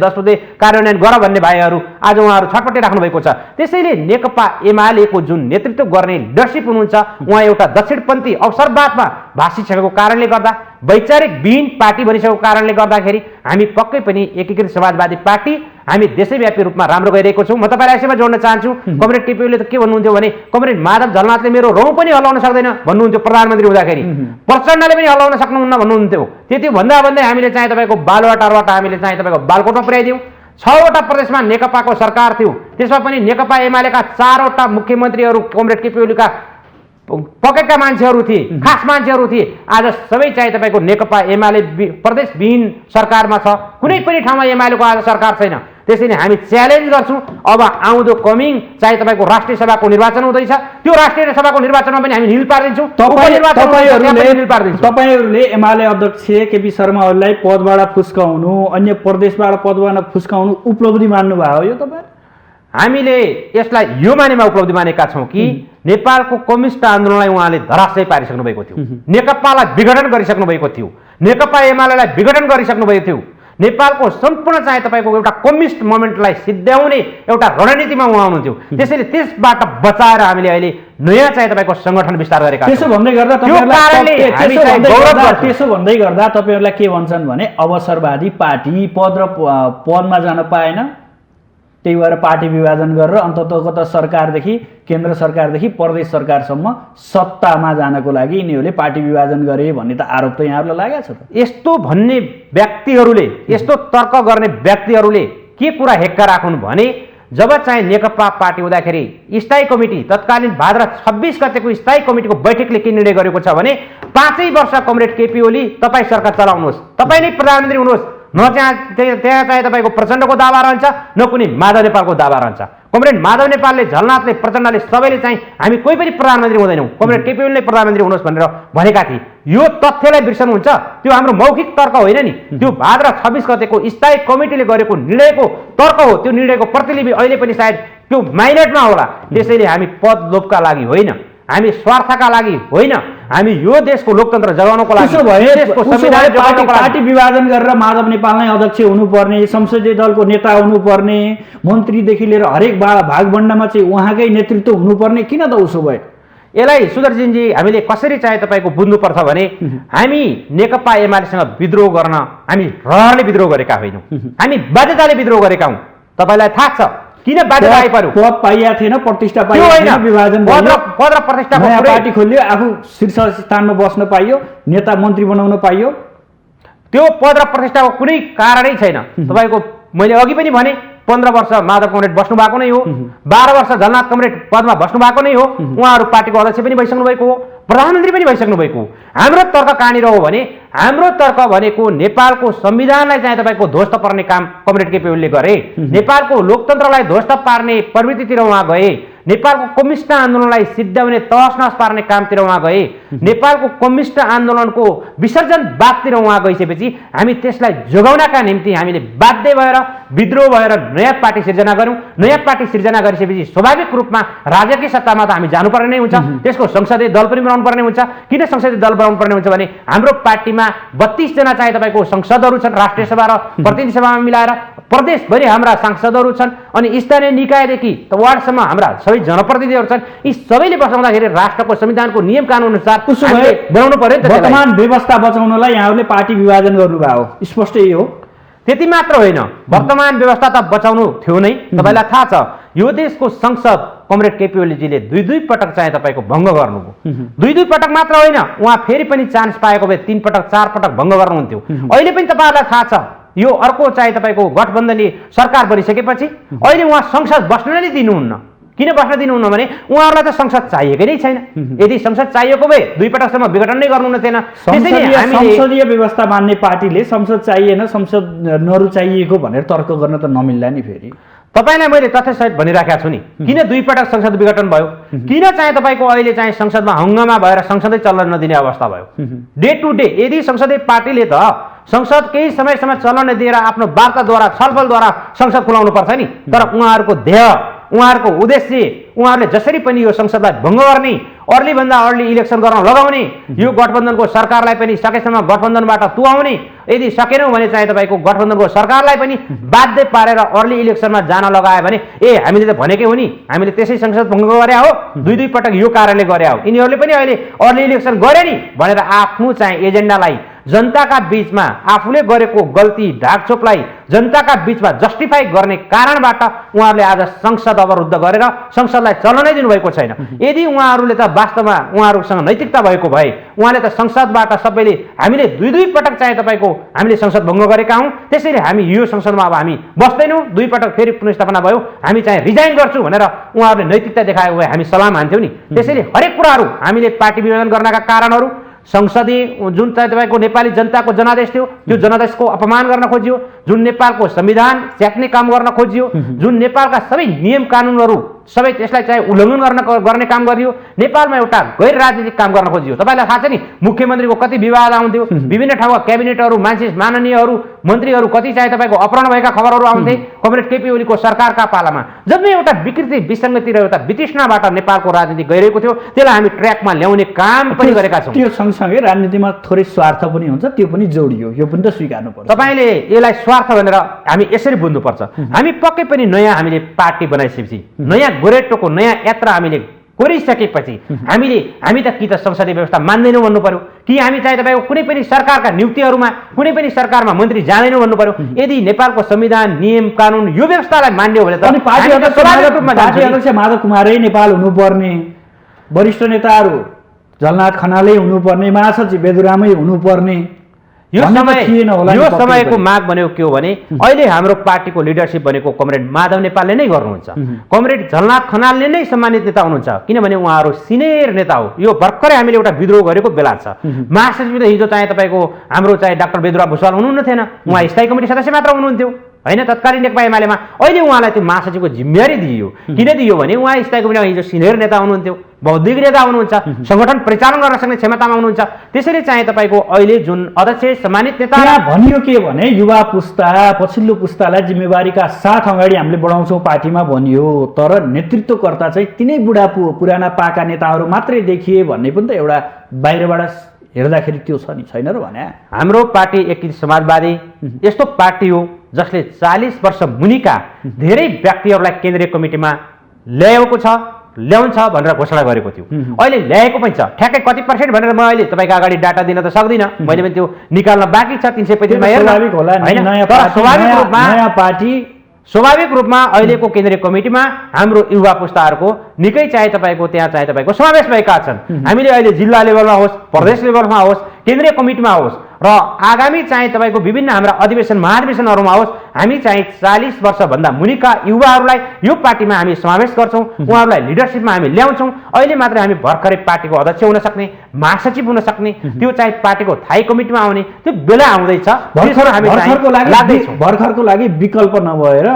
कार्यान्वयन गर भन्ने भाइहरू आज उहाँहरू छटपटिराख्नु भएको छ। त्यसैले नेकपा एमालेको जुन नेतृत्व गर्ने लिडरसिप हुनुहुन्छ उहाँ एउटा दक्षिणपन्थी अवसरवादमा भाषिसकेको कारणले गर्दा, वैचारिक विहीन पार्टी बनिसकेको कारणले गर्दाखेरि हामी पक्कै पनि एकीकृत समाजवादी पार्टी हामी देशैव्यापी रूपमा राम्रो गइरहेको छौँ। म तपाईँलाई यसैमा जोड्न चाहन्छु, कमरेड केपी ओलीले त के भन्नुहुन्थ्यो भने कमरेड माधव झलनाथले मेरो रौँ पनि हल्लाउन सक्दैन भन्नुहुन्थ्यो प्रधानमन्त्री हुँदाखेरि, प्रचण्डले पनि हल्लाउन सक्नुहुन्न भन्नुहुन्थ्यो। त्यति भन्दा भन्दै हामीले चाहिँ तपाईँको बालुवाटारबाट हामीले चाहिँ तपाईँको बालकोटमा पुर्याइदियौँ। 6वटा प्रदेशमा नेकपाको सरकार थियो, त्यसमा पनि नेकपा एमालेका 4वटा मुख्यमन्त्रीहरू कमरेड केपी ओलीका पकेटका मान्छेहरू थिए, खास मान्छेहरू थिए। आज सबै चाहिँ तपाईँको नेकपा एमाले प्रदेशविहीन सरकारमा छ। कुनै पनि ठाउँमा एमालेको आज सरकार छैन। त्यसैले हामी च्यालेन्ज गर्छौँ अब आउँदो कमिङ चाहिँ तपाईँको राष्ट्रिय सभाको निर्वाचन हुँदैछ, त्यो राष्ट्रिय सभाको निर्वाचनमा पनि हामी निल पारिदिन्छौँ। तपाईँहरूले एमाले अध्यक्ष केपी शर्माहरूलाई पदबाट फुस्काउनु, अन्य प्रदेशबाट पदबाट फुस्काउनु उपलब्धि मान्नुभयो हो यो तपाईँ? हामीले यसलाई यो मानेमा उपलब्धि मानेका छौँ कि नेपालको कम्युनिस्ट आन्दोलनलाई उहाँले धराशय पारिसक्नु भएको थियो, नेकपालाई विघटन गरिसक्नु भएको थियो, नेकपा एमालेलाई विघटन गरिसक्नु भएको थियो। नेपालको सम्पूर्ण चाहिँ तपाईँको एउटा कम्युनिस्ट मोमेन्टलाई सिद्ध्याउने एउटा रणनीतिमा उहाँ हुनुहुन्थ्यो। त्यसैले त्यसबाट बचाएर हामीले अहिले नयाँ चाहिँ तपाईँको सङ्गठन विस्तार गरेका छौँ। त्यसो भन्दै गर्दा तपाईँहरूलाई के भन्छन् भने अवसरवादी पार्टी पदमा जान पाएन, त्यही भएर पार्टी विभाजन गरेर अन्ततः सरकारदेखि केन्द्र सरकारदेखि प्रदेश सरकारसम्म सत्तामा जानको लागि यिनीहरूले पार्टी विभाजन गरे भन्ने त आरोप त यहाँहरूलाई लागेको छ त। यस्तो भन्ने व्यक्तिहरूले, यस्तो तर्क गर्ने व्यक्तिहरूले के कुरा हेक्का राखुन् भने जब चाहिँ नेकपा पार्टी हुँदाखेरि स्थायी कमिटी तत्कालीन भाद्र 26 गतेको स्थायी कमिटीको बैठकले के निर्णय गरेको छ भने 5 वर्ष कमरेड केपी ओली तपाईँ सरकार चलाउनुहोस्, तपाईँ नै प्रधानमन्त्री हुनुहोस्। न त्यहाँ चाहिँ तपाईँको प्रचण्डको दावा रहन्छ, न कुनै माधव नेपालको दावा रहन्छ। कमरेड माधव नेपालले, झलनाथले, प्रचण्डले सबैले चाहिँ हामी कोही पनि प्रधानमन्त्री हुँदैनौँ, कमरेड केपी ओलीले प्रधानमन्त्री हुनुहोस् भनेर भनेका थिए। यो तथ्यलाई बिर्सनुहुन्छ? त्यो हाम्रो मौखिक तर्क होइन नि, त्यो भाद्र 26 गतेको स्थायी कमिटीले गरेको निर्णयको तर्क हो। त्यो निर्णयको प्रतिलिपि अहिले पनि सायद त्यो माइनटमा होला। त्यसैले हामी पद लोभका लागि होइन, हामी स्वार्थका लागि होइन, हामी यो देशको लोकतन्त्र जगाउनको लागि पार्टी विभाजन गरेर माधव नेपाल नै अध्यक्ष हुनुपर्ने, संसदीय दलको नेता हुनुपर्ने, मन्त्रीदेखि लिएर हरेक भागभण्डमा चाहिँ उहाँकै नेतृत्व हुनुपर्ने किन त उसो भयो? यसलाई सुदर्शनजी हामीले कसरी चाहिँ तपाईँको बुझ्नुपर्छ भने हामी नेकपा एमालेसँग विद्रोह गर्न हामी रहरले विद्रोह गरेका होइनौँ, हामी बाध्यताले विद्रोह गरेका हौँ। तपाईँलाई थाहा छ किन बाध्यता आइपर्यो? पद पाइया थिएन, प्रतिष्ठा पाइया थिएन, विभाजन पद र प्रतिष्ठा पार्टी खोलियो, आफू शीर्ष स्थानमा बस्न पाइयो, नेता मन्त्री बनाउन पाइयो। त्यो पद र प्रतिष्ठाको कुनै कारणै छैन। तपाईँको मैले अघि पनि भने 15 वर्ष माधव कमरेड बस्नु भएको नै हो, 12 वर्ष झलनाथ कमरेड पदमा बस्नु भएको नै हो, उहाँहरू पार्टीको अध्यक्ष पनि भइसक्नु भएको हो, प्रधानमन्त्री पनि भइसक्नु भएको हो। हाम्रो तर्क कहाँनिर हो भने हाम्रो तर्क भनेको नेपालको संविधानलाई चाहिँ तपाईँको ध्वस्त पार्ने काम कमरेड केपी ओलीले गरे, नेपालको लोकतन्त्रलाई ध्वस्त पार्ने प्रवृत्तितिर उहाँ गए, नेपालको कम्युनिस्ट आन्दोलनलाई सिद्ध्याउने तहसनहस पार्ने कामतिर उहाँ गए, नेपालको कम्युनिस्ट आन्दोलनको विसर्जनवादतिर उहाँ गइसकेपछि हामी त्यसलाई जोगाउनका निम्ति हामीले बाध्य भएर विद्रोह भएर नयाँ पार्टी सिर्जना गऱ्यौँ। नयाँ पार्टी सिर्जना गरिसकेपछि स्वाभाविक रूपमा राजकीय सत्तामा त हामी जानुपर्ने नै हुन्छ, त्यसको संसदीय दल पनि बनाउनु पर्ने हुन्छ। किन संसदीय दल बनाउनु पर्ने हुन्छ भने हाम्रो पार्टीमा 32 जना चाहिँ तपाईँको संसदहरू छन्, राष्ट्रिय सभा र प्रतिनिधि सभामा मिलाएर प्रदेशभरि हाम्रा सांसदहरू छन्, अनि स्थानीय निकायदेखि वार्डसम्म हाम्रा सबै जनप्रतिनिधिहरू छन्। यी सबैले बसाउँदाखेरि राष्ट्रको संविधानको नियम कानुन अनुसार बनाउनु पर्यो। वर्तमान व्यवस्था बचाउनलाई यहाँहरूले पार्टी विभाजन गर्नुभयो, स्पष्ट यही हो। त्यति मात्र होइन, वर्तमान व्यवस्था त बचाउनु थियो नै। तपाईँलाई थाहा छ यो देशको संसद कमरेड केपी ओलीजीले दुई पटक चाहिँ तपाईँको भङ्ग गर्नुभयो। दुई पटक मात्र होइन, उहाँ फेरि पनि चान्स पाएको भए 3 पटक 4 पटक भङ्ग गर्नुहुन्थ्यो। अहिले पनि तपाईँहरूलाई थाहा छ यो अर्को चाहिँ तपाईँको गठबन्धनले सरकार बनिसकेपछि अहिले उहाँ संसद बस्न नै दिनुहुन्न। किन बस्न दिनुहुन्न भने उहाँहरूलाई त संसद चाहिएकै नै छैन। यदि संसद चाहिएको भए 2 पटकसम्म विघटन नै गर्नुहुन्न थिएन। संसदीय व्यवस्था मान्ने पार्टीले संसद चाहिएन, संसद नरुचाइएको भनेर तर्क गर्न त नमिल्ला नि। फेरि तपाईँलाई मैले तथ्यसहित भनिराखेको छु नि, किन 2 पटक संसद विघटन भयो, किन चाहिँ तपाईँको अहिले चाहिँ संसदमा हङ्गामा भएर संसदै चल्न नदिने अवस्था भयो। डे टु डे यदि संसदीय पार्टीले त संसद केही समयसम्म चल्न दिएर आफ्नो वार्ताद्वारा छलफलद्वारा संसद खुलाउनु पर्छ नि, तर उहाँहरूको ध्येय उहाँहरूको उद्देश्य उहाँहरूले जसरी पनि यो संसदलाई भङ्ग गर्ने, अर्लीभन्दा अर्ली इलेक्सन गर्न लगाउने, यो गठबन्धनको सरकारलाई पनि सकेसम्म गठबन्धनबाट तुहाउने, यदि सकेनौँ भने चाहिँ तपाईँको गठबन्धनको सरकारलाई पनि बाध्य पारेर अर्ली इलेक्सनमा जान लगायो भने हामीले त भनेकै हो नि, हामीले त्यसै संसद भङ्ग गरे हो, 2 पटक यो कारणले गरे हो, यिनीहरूले पनि अहिले अर्ली इलेक्सन गरे नि भनेर आफ्नो चाहिँ एजेन्डालाई जनताका बीचमा आफूले गरेको गल्ती ढाकछोपलाई जनताका बीचमा जस्टिफाई गर्ने कारणबाट उहाँहरूले आज संसद अवरुद्ध गरेर संसदलाई चल्न नै दिनुभएको छैन। यदि उहाँहरूले त वास्तवमा उहाँहरूसँग नैतिकता भएको भए उहाँले त संसदबाट सबैले हामीले 2 पटक चाहिँ तपाईँको हामीले संसद भङ्ग गरेका हौँ, त्यसैले हामी यो संसदमा अब हामी बस्दैनौँ, 2 पटक फेरि पुनर्स्थापना भयो, हामी चाहिँ रिजाइन गर्छौँ भनेर उहाँहरूले नैतिकता देखाएको भए हामी सलाम हान्थ्यौँ नि। त्यसैले हरेक कुराहरू हामीले पार्टी विभाजन गर्नका कारणहरू, संसदीय जुन चाहिँ तपाईँको नेपाली जनताको जनादेश थियो त्यो जनादेशको अपमान गर्न खोजियो, जुन नेपालको संविधान च्यात्ने काम गर्न खोजियो, जुन नेपालका सबै नियम कानुनहरू सबै त्यसलाई चाहिँ उल्लङ्घन गर्ने काम गरियो, नेपालमा एउटा गैर राजनीतिक काम गर्न खोजियो। तपाईँलाई थाहा छ नि मुख्यमन्त्रीको कति विवाद आउँथ्यो, विभिन्न ठाउँमा क्याबिनेटहरू मान्छे माननीयहरू मन्त्रीहरू कति चाहिँ तपाईँको अपहरण भएका खबरहरू आउँथे कमरेड केपी ओलीको सरकारका पालामा। जब एउटा विकृति विसङ्गति र एउटा वितृष्णाबाट नेपालको राजनीति गइरहेको थियो त्यसलाई हामी ट्र्याकमा ल्याउने काम पनि गरेका छौँ। त्यो सँगसँगै राजनीतिमा थोरै स्वार्थ पनि हुन्छ, त्यो पनि जोडियो, यो पनि त स्वीकार्नुपर्छ। तपाईँले यसलाई स्वार्थ भनेर हामी यसरी बुझ्नुपर्छ। हामी पक्कै पनि नयाँ हामीले पार्टी बनाइसकेपछि नयाँ गोरेटोको नयाँ यात्रा हामीले कोरिसकेपछि हामी त कि त संसदीय व्यवस्था मान्दैनौँ भन्नु पर्यो, कि हामी चाहिँ तपाईँको कुनै पनि सरकारका नियुक्तिहरूमा कुनै पनि सरकारमा मन्त्री जाँदैनौँ भन्नु पर्यो। यदि नेपालको संविधान नियम कानुन यो व्यवस्थालाई मान्यो भने त पार्टी अध्यक्ष माधव कुमारै नेपाल हुनुपर्ने, वरिष्ठ नेताहरू झलनाथ खनालै हुनुपर्ने, महासचिव बेदुरामै हुनुपर्ने, यो समयको माग भनेको के हो भने अहिले हाम्रो पार्टीको लिडरसिप भनेको कमरेड माधव नेपालले नै गर्नुहुन्छ। कमरेड झलनाथ खनालले नै सम्मानित नेता हुनुहुन्छ, किनभने उहाँहरू सिनियर नेता हो। यो भर्खरै हामीले एउटा विद्रोह गरेको बेला छ। महासचिव हिजो चाहिँ तपाईँको हाम्रो चाहिँ डाक्टर बेदुरा भुषाल हुनुहुन्न थिएन, उहाँ स्थायी कमिटी सदस्य मात्र हुनुहुन्थ्यो होइन तत्कालीन नेकपा एमालेमा। अहिले उहाँलाई त्यो महासचिवको जिम्मेवारी दिइयो। किन दियो भने उहाँ स्थायी कमिटीमा हिजो सिनियर नेता हुनुहुन्थ्यो, बौद्धिक नेता हुनुहुन्छ, सङ्गठन परिचालन गर्न सक्ने क्षमतामा हुनुहुन्छ। त्यसैले चाहिँ तपाईँको अहिले जुन अध्यक्ष सम्मानित नेता भनियो के भने युवा पुस्ता पछिल्लो पुस्तालाई जिम्मेवारीका साथ अगाडि हामीले बढाउँछौँ पार्टीमा भनियो, तर नेतृत्वकर्ता चाहिँ तिनै बुढा पुराना पाका नेताहरू मात्रै देखिए भन्ने पनि त एउटा बाहिरबाट हेर्दाखेरि त्यो छ नि छैन र भने। हाम्रो पार्टी एकीकृत समाजवादी यस्तो पार्टी हो जसले 40 वर्ष मुनिका धेरै व्यक्तिहरूलाई केन्द्रीय कमिटीमा ल्याएको छ, ल्याउँछ भनेर घोषणा गरेको थियो। अहिले ल्याएको पनि छ, ठ्याक्कै कति पर्सेन्ट भनेर म अहिले तपाईँको अगाडि डाटा दिन त सक्दिनँ, मैले पनि त्यो निकाल्न बाँकी छ। 335 मा स्वाभाविक रूपमा अहिलेको केन्द्रीय कमिटीमा हाम्रो युवा पुस्ताहरूको निकै चाहिँ तपाईँको त्यहाँ चाहिँ तपाईँको समावेश भएका छन्। हामीले अहिले जिल्ला लेभलमा होस्, प्रदेश लेभलमा होस्, केन्द्रीय कमिटीमा होस् र आगामी चाहिँ तपाईँको विभिन्न हाम्रा अधिवेशन महाधिवेशनहरूमा होस्, हामी चाहिँ 40 वर्षभन्दा मुनिका युवाहरूलाई यो पार्टीमा हामी समावेश गर्छौँ, उहाँहरूलाई लिडरसिपमा हामी ल्याउँछौँ। अहिले मात्रै हामी भर्खरै पार्टीको अध्यक्ष हुन सक्ने, महासचिव हुन सक्ने, त्यो चाहिँ पार्टीको थाई कमिटीमा आउने त्यो बेला आउँदैछ। भर्खरको लागि विकल्प नभएर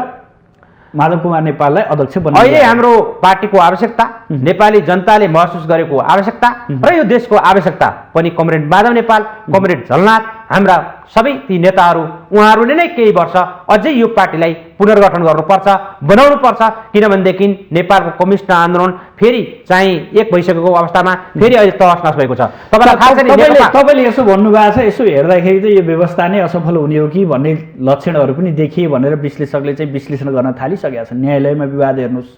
माधव कुमार नेपाललाई अध्यक्ष बनाउनु अहिले हाम्रो पार्टीको आवश्यकता, नेपाली जनताले महसुस गरेको आवश्यकता र यो देशको आवश्यकता पनि कमरेड माधव नेपाल, कमरेड झलनाथ, हाम्रा सबै ती नेताहरू उहाँहरूले नै केही वर्ष अझै यो पार्टीलाई पुनर्गठन गर्नुपर्छ, बनाउनुपर्छ। किनभनेदेखि नेपालको कम्युनिस्ट आन्दोलन फेरि चाहिँ एक भइसकेको अवस्थामा फेरि अहिले तहस नहस भएको छ। तपाईँले यसो भन्नुभएको छ, यसो हेर्दाखेरि त यो व्यवस्था नै असफल हुने हो कि भन्ने लक्षणहरू पनि देखिए भनेर विश्लेषकले चाहिँ विश्लेषण गर्न थालिसकेका छन्। न्यायालयमा विवाद हेर्नुहोस्,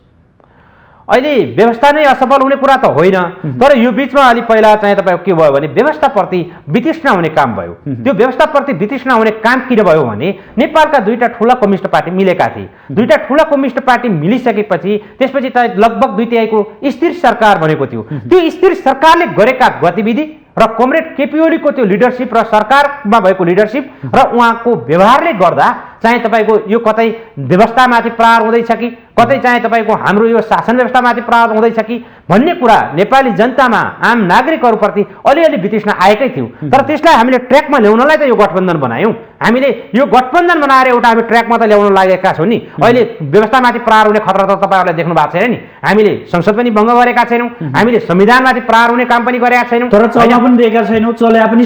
अहिले व्यवस्था नै असफल हुने कुरा त होइन, तर यो बिचमा अलि पहिला चाहिँ तपाईँको के भयो भने व्यवस्थाप्रति वितृष्णा हुने काम भयो। त्यो व्यवस्थाप्रति वितृष्णा हुने काम किन भयो भने नेपालका दुईटा ठुला कम्युनिस्ट पार्टी मिलेका थिए। दुईटा ठुला कम्युनिस्ट पार्टी मिलिसकेपछि त्यसपछि त लगभग 2/3 स्थिर सरकार बनेको थियो। त्यो स्थिर सरकारले गरेका गतिविधि र कमरेड केपी ओलीको त्यो लिडरसिप र सरकारमा भएको लिडरसिप र उहाँको व्यवहारले गर्दा चाहिँ तपाईँको यो कतै व्यवस्थामाथि प्रहार हुँदैछ कि कतै चाहिँ तपाईँको हाम्रो यो शासन व्यवस्थामाथि प्रहार हुँदैछ कि भन्ने कुरा नेपाली जनतामा आम नागरिकहरूप्रति अलिअलि वितृष्णा आएकै थियो। तर त्यसलाई हामीले ट्र्याकमा ल्याउनलाई त यो गठबन्धन बनायौँ। हामीले यो गठबन्धन बनाएर एउटा हामी ट्र्याकमा त ल्याउन लागेका छौँ नि। अहिले व्यवस्थामाथि प्रहार हुने खतरा त तपाईँहरूले देख्नु भएको छैन नि। हामीले संसद पनि भङ्ग गरेका छैनौँ, हामीले संविधानमाथि प्रहार हुने काम पनि गरेका छैनौँ, तर चल्न पनि दिएका छैनौँ, चल्या पनि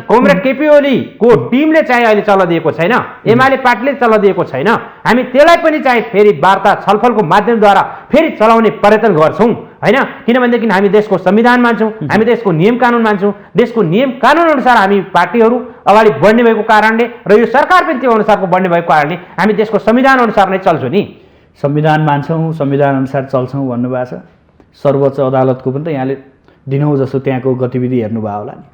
कमरेड केपी ओलीको टिमले चाहिँ अहिले चल्न दिएको छैन, एमाले पार्टीले चल्न दिएको छैन। हामी त्यसलाई पनि चाहिँ फेरि वार्ता छलफलको माध्यमद्वारा फेरि चलाउने प्रयत्न गर्छौँ हैन। किनभनेदेखि हामी देशको संविधान मान्छौँ, हामी देशको नियम कानुन मान्छौँ। देशको नियम कानुन अनुसार हामी पार्टीहरू अगाडि बढ्ने भएको कारणले र यो सरकार पनि त्यो अनुसारको बढ्ने भएको कारणले हामी देशको संविधान अनुसार नै चल्छौँ नि। संविधान मान्छौँ, संविधान अनुसार चल्छौँ भन्नुभएको छ। सर्वोच्च अदालतको पनि त यहाँले दिनौँ जस्तो त्यहाँको गतिविधि हेर्नुभयो होला नि।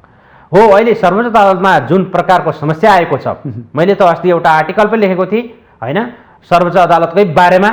हो, अहिले सर्वोच्च अदालतमा जुन प्रकारको समस्या आएको छ, मैले त अस्ति एउटा आर्टिकल पनि लेखेको थिएँ हैन सर्वोच्च अदालतकै बारेमा।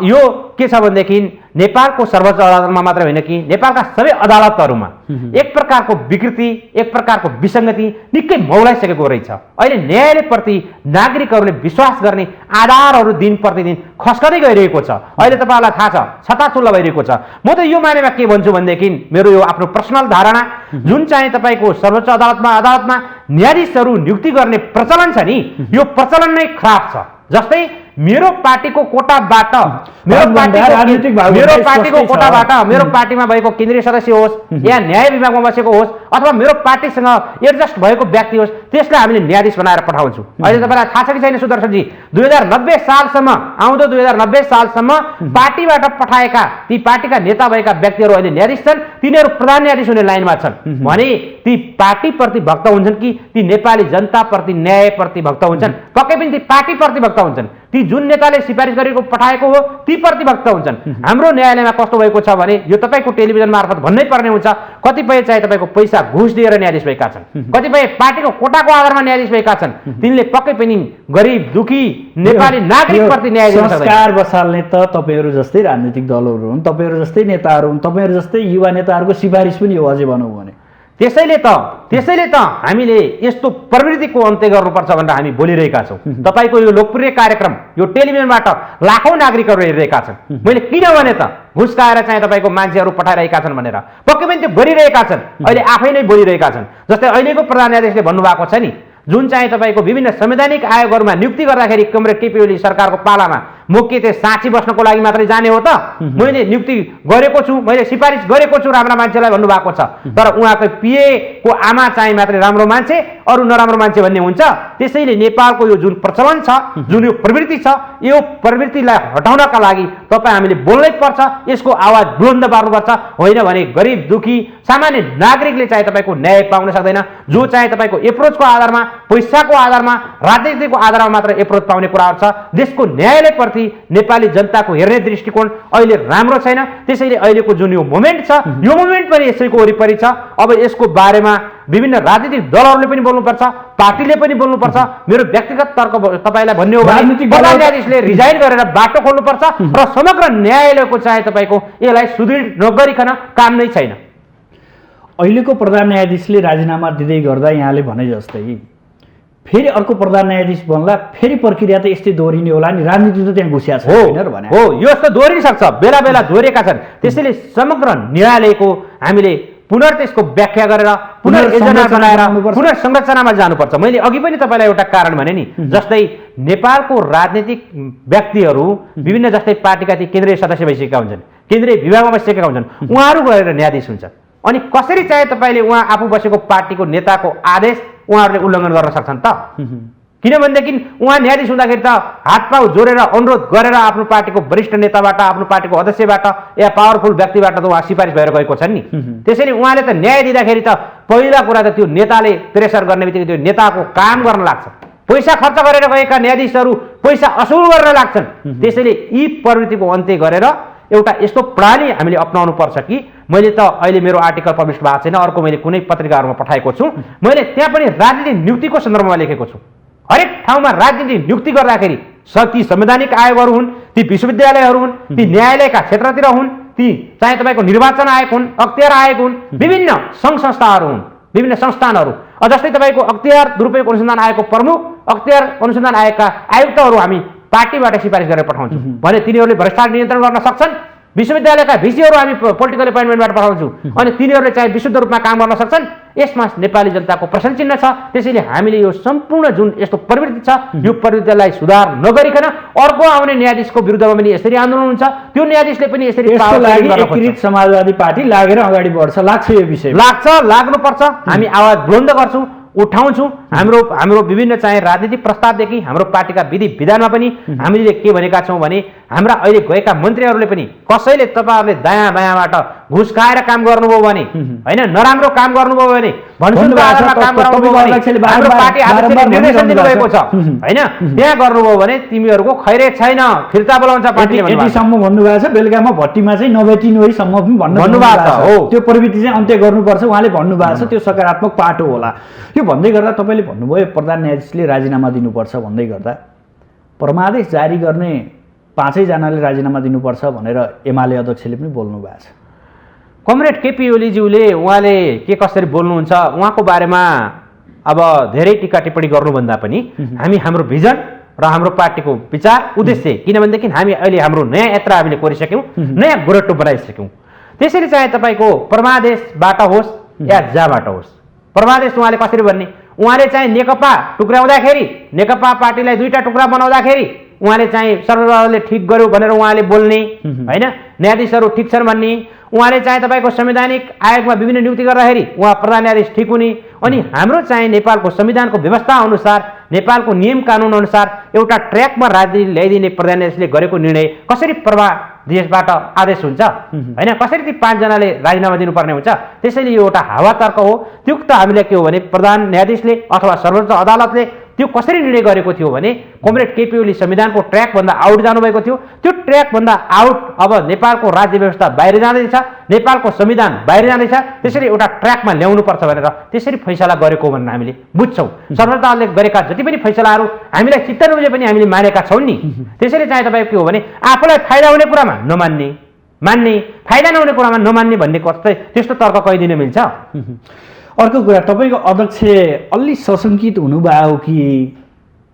यो के छ भनेदेखि नेपालको सर्वोच्च अदालतमा मात्र होइन कि नेपालका सबै अदालतहरूमा एक प्रकारको विकृति, एक प्रकारको विसङ्गति निकै मौलाइसकेको रहेछ। अहिले न्यायालयप्रति नागरिकहरूले विश्वास गर्ने आधारहरू दिन प्रतिदिन खस्कँदै गइरहेको छ। अहिले तपाईँहरूलाई थाहा छ, छताछुल्ला भइरहेको छ। म त यो मानेमा के भन्छु भनेदेखि मेरो यो आफ्नो पर्सनल धारणा, जुन चाहिँ तपाईँको सर्वोच्च अदालतमा न्यायाधीशहरू नियुक्ति गर्ने प्रचलन छ नि, यो प्रचलन नै खराब छ। जस्तै मेरो पार्टीको कोटाबाट मेरो पार्टीमा भएको केन्द्रीय सदस्य होस् या न्याय विभागमा बसेको होस् अथवा मेरो पार्टीसँग एडजस्ट भएको व्यक्ति होस्, त्यसलाई हामीले न्यायाधीश बनाएर पठाउँछौँ। अहिले तपाईँलाई थाहा छ कि छैन सुदर्शनजी, 2090 सालसम्म आउँदो 2090 सालसम्म पार्टीबाट पठाएका ती पार्टीका नेता भएका व्यक्तिहरू अहिले न्यायाधीश छन्, तिनीहरू प्रधान न्यायाधीश हुने लाइनमा छन् भने ती पार्टीप्रति भक्त हुन्छन् कि ती नेपाली जनताप्रति न्यायप्रति भक्त हुन्छन्? पक्कै पनि ती पार्टीप्रति भक्त हुन्छन्। ती जुन नेताले सिफारिस गरेको पठाएको हो ती प्रतिभक्त हुन्छन्। हाम्रो न्यायालयमा कस्तो भएको छ भने यो तपाईँको टेलिभिजन मार्फत भन्नै पर्ने हुन्छ, कतिपय चाहिँ तपाईँको पैसा घुस दिएर न्यायाधीश भएका छन्, कतिपय पार्टीको कोटाको आधारमा न्यायाधीश भएका छन्। तिनले पक्कै पनि गरिब दुखी नेपाली नागरिकप्रति न्याय दिन सक्दैन। संस्कार बसाल्ने त तपाईँहरू जस्तै राजनीतिक दलहरू हुन्, तपाईँहरू जस्तै नेताहरू हुन्, तपाईँहरू जस्तै युवा नेताहरूको सिफारिस पनि हो अझै भनौँ भने। त्यसैले त हामीले यस्तो प्रवृत्तिको अन्त्य गर्नुपर्छ भनेर हामी बोलिरहेका छौँ। तपाईँको यो लोकप्रिय कार्यक्रम यो टेलिभिजनबाट लाखौँ नागरिकहरू हेरिरहेका छन्। मैले किन भने त घुस खाएर चाहिँ तपाईँको मान्छेहरू पठाइरहेका छन् भनेर पक्कै पनि त्यो गरिरहेका छन्, अहिले आफै नै बोलिरहेका छन्। जस्तै अहिलेको प्रधान न्यायाधीशले भन्नुभएको छ नि, जुन चाहिँ तपाईँको विभिन्न संवैधानिक आयोगहरूमा नियुक्ति गर्दाखेरि कमरेड केपी ओली सरकारको पालामा म के त्यो साँची बस्नको लागि मात्रै जाने हो त? मैले नियुक्ति गरेको छु, मैले सिफारिस गरेको छु राम्रा मान्छेलाई भन्नुभएको छ। तर उहाँको पिए को आमा चाहिँ मात्रै राम्रो मान्छे, अरू नराम्रो मान्छे भन्ने हुन्छ। त्यसैले नेपालको यो जुन प्रचलन छ, जुन यो प्रवृत्ति छ, यो प्रवृत्तिलाई हटाउनका लागि तपाईँ हामीले बोल्नै पर्छ, यसको आवाज बुलन्द पार्नुपर्छ। होइन भने गरिब दुखी सामान्य नागरिकले चाहिँ तपाईँको न्याय पाउन सक्दैन। जो चाहिँ तपाईँको एप्रोचको आधारमा, पैसाको आधारमा, राजनीतिको आधारमा मात्र एप्रोच पाउने कुराहरू छ। देशको न्यायालयप्रति नेपाली जनताको हेर्ने दृष्टिकोण अहिले राम्रो छैन। त्यसैले अहिलेको जुन यो मोमेन्ट छ, यो मोमेन्ट पनि यसैको वरिपरि छ। अब यसको बारेमा विभिन्न राजनीतिक दलहरूले पनि बोल्नुपर्छ, पार्टीले पनि बोल्नुपर्छ। मेरो व्यक्तिगत तर्क तपाईँलाई भन्ने हो भने प्रधान न्यायाधीशले रिजाइन गरेर बाटो खोल्नुपर्छ र समग्र न्यायालयको चाहिँ तपाईँको यसलाई सुदृढ नगरिकन काम नै छैन। अहिलेको प्रधान न्यायाधीशले राजीनामा दिँदै गर्दा यहाँले भने जस्तै फेरि अर्को प्रधान न्यायाधीश बन्ला, फेरि प्रक्रिया त यस्तै दोहोरिने होला नि, राजनीति त त्यहाँ घुसिया छ भने हो। यो यस्तो दोहोरिन सक्छ, बेला बेला दोहोरेका छन्। त्यसैले समग्र न्यायालयको हामीले त्यसको व्याख्या गरेर पुनर्योजना बनाएर पुनर्संरचनामा जानुपर्छ। मैले अघि पनि तपाईँलाई एउटा कारण भने नि, जस्तै नेपालको राजनीतिक व्यक्तिहरू विभिन्न जस्तै पार्टीका ती केन्द्रीय सदस्य भइसकेका हुन्छन्, केन्द्रीय विभागमा बसिसकेका हुन्छन्, उहाँहरू गएर न्यायाधीश हुन्छन्। अनि कसरी चाहिँ तपाईँले उहाँ आफू बसेको पार्टीको नेताको आदेश उहाँहरूले उल्लङ्घन गर्न सक्छन् त? किनभनेदेखि उहाँ न्यायाधीश हुँदाखेरि त हातपाउ जोडेर अनुरोध गरेर आफ्नो पार्टीको वरिष्ठ नेताबाट, आफ्नो पार्टीको अध्यक्षबाट या पावरफुल व्यक्तिबाट त उहाँ सिफारिस भएर गएको छन् नि। त्यसैले उहाँले त न्याय दिँदाखेरि त पहिला कुरा त त्यो नेताले प्रेसर गर्ने बित्तिकै त्यो नेताको काम गर्न लाग्छ। पैसा खर्च गरेर गएका न्यायाधीशहरू पैसा असुल गर्न लाग्छन्। त्यसैले यी प्रवृत्तिको अन्त्य गरेर एउटा यस्तो प्रणाली हामीले अपनाउनु पर्छ कि मैले त अहिले मेरो आर्टिकल पब्लिस भएको छैन, अर्को मैले कुनै पत्रिकाहरूमा पठाएको छु, मैले त्यहाँ पनि राजनीतिक नियुक्तिको सन्दर्भमा लेखेको छु। हरेक ठाउँमा राजनीतिक नियुक्ति गर्दाखेरि ती संवैधानिक आयोगहरू हुन्, ती विश्वविद्यालयहरू हुन्, ती न्यायालयका क्षेत्रतिर हुन्, ती चाहे तपाईँको निर्वाचन आयोग हुन्, अख्तियार आयोग हुन्, विभिन्न सङ्घ संस्थाहरू हुन्, विभिन्न संस्थानहरू, जस्तै तपाईँको अख्तियार दुरुपयोग अनुसन्धान आयोगको प्रमुख, अख्तियार अनुसन्धान आयोगका आयुक्तहरू हामी पार्टीबाट सिफारिस गरेर पठाउँछौँ भने तिनीहरूले भ्रष्टाचार नियन्त्रण गर्न सक्छन्। विश्वविद्यालयका भिसीहरू हामी पोलिटिकल एपोइन्टमेन्टबाट पठाउँछौँ अनि तिनीहरूले चाहिँ विशुद्ध रूपमा काम गर्न सक्छन्। यसमा नेपाली जनताको प्रश्न चिन्ह छ। त्यसैले हामीले यो सम्पूर्ण जुन यस्तो प्रवृत्ति छ यो प्रवृत्तिलाई सुधार नगरिकन अर्को आउने न्यायाधीशको विरुद्धमा पनि यसरी आन्दोलन हुन्छ, त्यो न्यायाधीशले पनि यसरी एकीकृत समाजवादी पार्टी लागेर अगाडि बढ्छ लाग्छ। यो विषय लाग्नुपर्छ। हामी आवाज बुलन्द गर्छौँ, उठाउँछौँ। हाम्रो विभिन्न चाहिँ राजनीतिक प्रस्तावदेखि हाम्रो पार्टीका विधि विधानमा पनि हामीले के भनेका छौँ भने हाम्रा अहिले गएका मन्त्रीहरूले पनि कसैले तपाईँहरूले दायाँ बायाँबाट घुस खाएर काम गर्नुभयो भने होइन, नराम्रो काम गर्नुभयो भने निर्देशन दिनुभएको छ होइन, त्यहाँ गर्नुभयो भने तिमीहरूको खैरेत छैन, फिर्ता बोलाउँछ पार्टीले यतिसम्म भन्नुभएको छ। बेलुकामा भट्टीमा चाहिँ नभेटिनु है सम्म पनि भन्नुभएको छ। हो, त्यो प्रवृत्ति चाहिँ अन्त्य गर्नुपर्छ उहाँले भन्नुभएको छ। त्यो सकारात्मक पाटो होला। यो भन्दै गर्दा तपाईँले भन्नुभयो प्रधान न्यायाधीशले राजीनामा दिनुपर्छ भन्दै गर्दा परमादेश जारी गर्ने 5 जनाले राजीनामा दिनुपर्छ भनेर एमाले अध्यक्षले पनि बोल्नु भएको छ। कमरेड केपी ओलीज्यूले उहाँले के कसरी बोल्नुहुन्छ उहाँको बारेमा अब धेरै टिका टिप्पणी गर्नुभन्दा पनि हामी हाम्रो भिजन र हाम्रो पार्टीको विचार उद्देश्य, किनभनेदेखि हामी अहिले हाम्रो नयाँ यात्रा हामीले गरिसक्यौँ, नयाँ गोरेटो बनाइसक्यौँ। त्यसरी चाहिँ तपाईँको परमादेशबाट होस् या जहाँबाट होस्, परमादेश उहाँले कसरी भन्ने, उहाँले चाहिँ नेकपा टुक्राउँदाखेरि, नेकपा पार्टीलाई 2टा टुक्रा बनाउँदाखेरि उहाँले चाहिँ सर्वदलले ठिक गर्यो भनेर उहाँले बोल्ने होइन, न्यायाधीशहरू ठिक छन् भन्ने, उहाँले चाहिँ तपाईँको संवैधानिक आयोगमा विभिन्न नियुक्ति गर्दाखेरि उहाँ प्रधान न्यायाधीश ठिक हुने, अनि हाम्रो चाहिँ नेपालको संविधानको व्यवस्था अनुसार नेपालको नियम कानुन अनुसार एउटा ट्र्याकमा राजनीति ल्याइदिने प्रधान न्यायाधीशले गरेको निर्णय कसरी देशबाट आदेश हुन्छ होइन, कसरी ती 5 जनाले राजीनामा दिनुपर्ने हुन्छ। त्यसैले यो एउटा हावा तर्क हो। त्यो त हामीलाई के हो भने प्रधान न्यायाधीशले अथवा सर्वोच्च अदालतले त्यो कसरी निर्णय गरेको थियो भने कमरेड केपी ओली संविधानको ट्र्याकभन्दा आउट जानुभएको थियो। त्यो ट्र्याकभन्दा आउट अब नेपालको राज्य व्यवस्था बाहिर जाँदैछ, नेपालको संविधान बाहिर जाँदैछ। त्यसरी एउटा ट्र्याकमा ल्याउनुपर्छ भनेर त्यसरी फैसला गरेको भनेर हामीले बुझ्छौँ। सर्वोच्च अदालतले गरेका जति पनि फैसलाहरू हामीलाई चित्त नबुझे पनि हामीले मानेका छौँ नि। त्यसैले चाहिँ तपाईँको के हो भने आफूलाई फाइदा हुने कुरामा नमान्ने, मान्ने, फाइदा नहुने कुरामा नमान्ने भन्ने कस्तै त्यस्तो तर्क कहीँ दिन मिल्छ। अर्को कुरा, तपाईँको अध्यक्ष अलि सशङ्कित हुनुभयो कि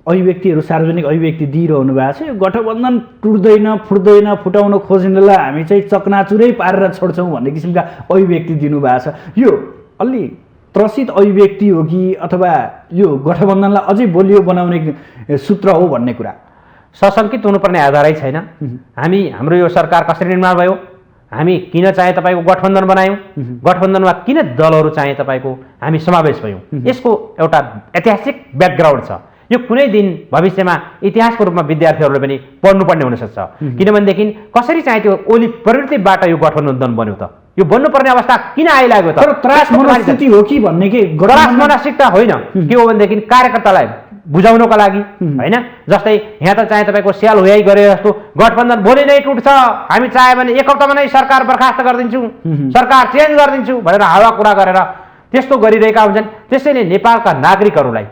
अभिव्यक्तिहरू सार्वजनिक अभिव्यक्ति दिइरहनु भएको छ, यो गठबन्धन टुट्दैन फुट्दैन फुटाउन खोज्नेलाई हामी चाहिँ चकनाचुरै पारेर छोड्छौँ भन्ने किसिमका अभिव्यक्ति दिनुभएको छ। यो अलि त्रसित अभिव्यक्ति हो कि अथवा यो गठबन्धनलाई अझै बलियो बनाउने सूत्र हो भन्ने कुरा? सशङ्कित हुनुपर्ने आधारै छैन। हाम्रो यो सरकार कसरी निर्माण भयो, हामी किन चाहिँ तपाईँको गठबन्धन बनायौँ, गठबन्धनमा किन दलहरू चाहिँ तपाईँको हामी समावेश भयौँ, यसको एउटा ऐतिहासिक ब्याकग्राउन्ड छ। यो कुनै दिन भविष्यमा इतिहासको रूपमा विद्यार्थीहरूले पनि पढ्नुपर्ने हुनसक्छ। किनभनेदेखि कसरी चाहिँ त्यो ओली प्रवृत्तिबाट यो गठबन्धन बन्यो त, यो बन्नुपर्ने अवस्था किन आइलाग्यो त? त्रास मनस्थिति हो कि भन्ने के? त्रास मनस्थिति होइन, के हो भनेदेखि कार्यकर्तालाई बुझाउनको लागि होइन। जस्तै यहाँ त चाहिँ तपाईँको स्याल हुयाइ गरे जस्तो गठबन्धन भोलि नै टुट्छ, हामी चाह्यो भने 1 हप्तामा नै सरकार बर्खास्त गरिदिन्छौँ, सरकार चेन्ज गरिदिन्छु भनेर हावा कुरा गरेर त्यस्तो गरिरहेका हुन्छन्। त्यसैले नेपालका नागरिकहरूलाई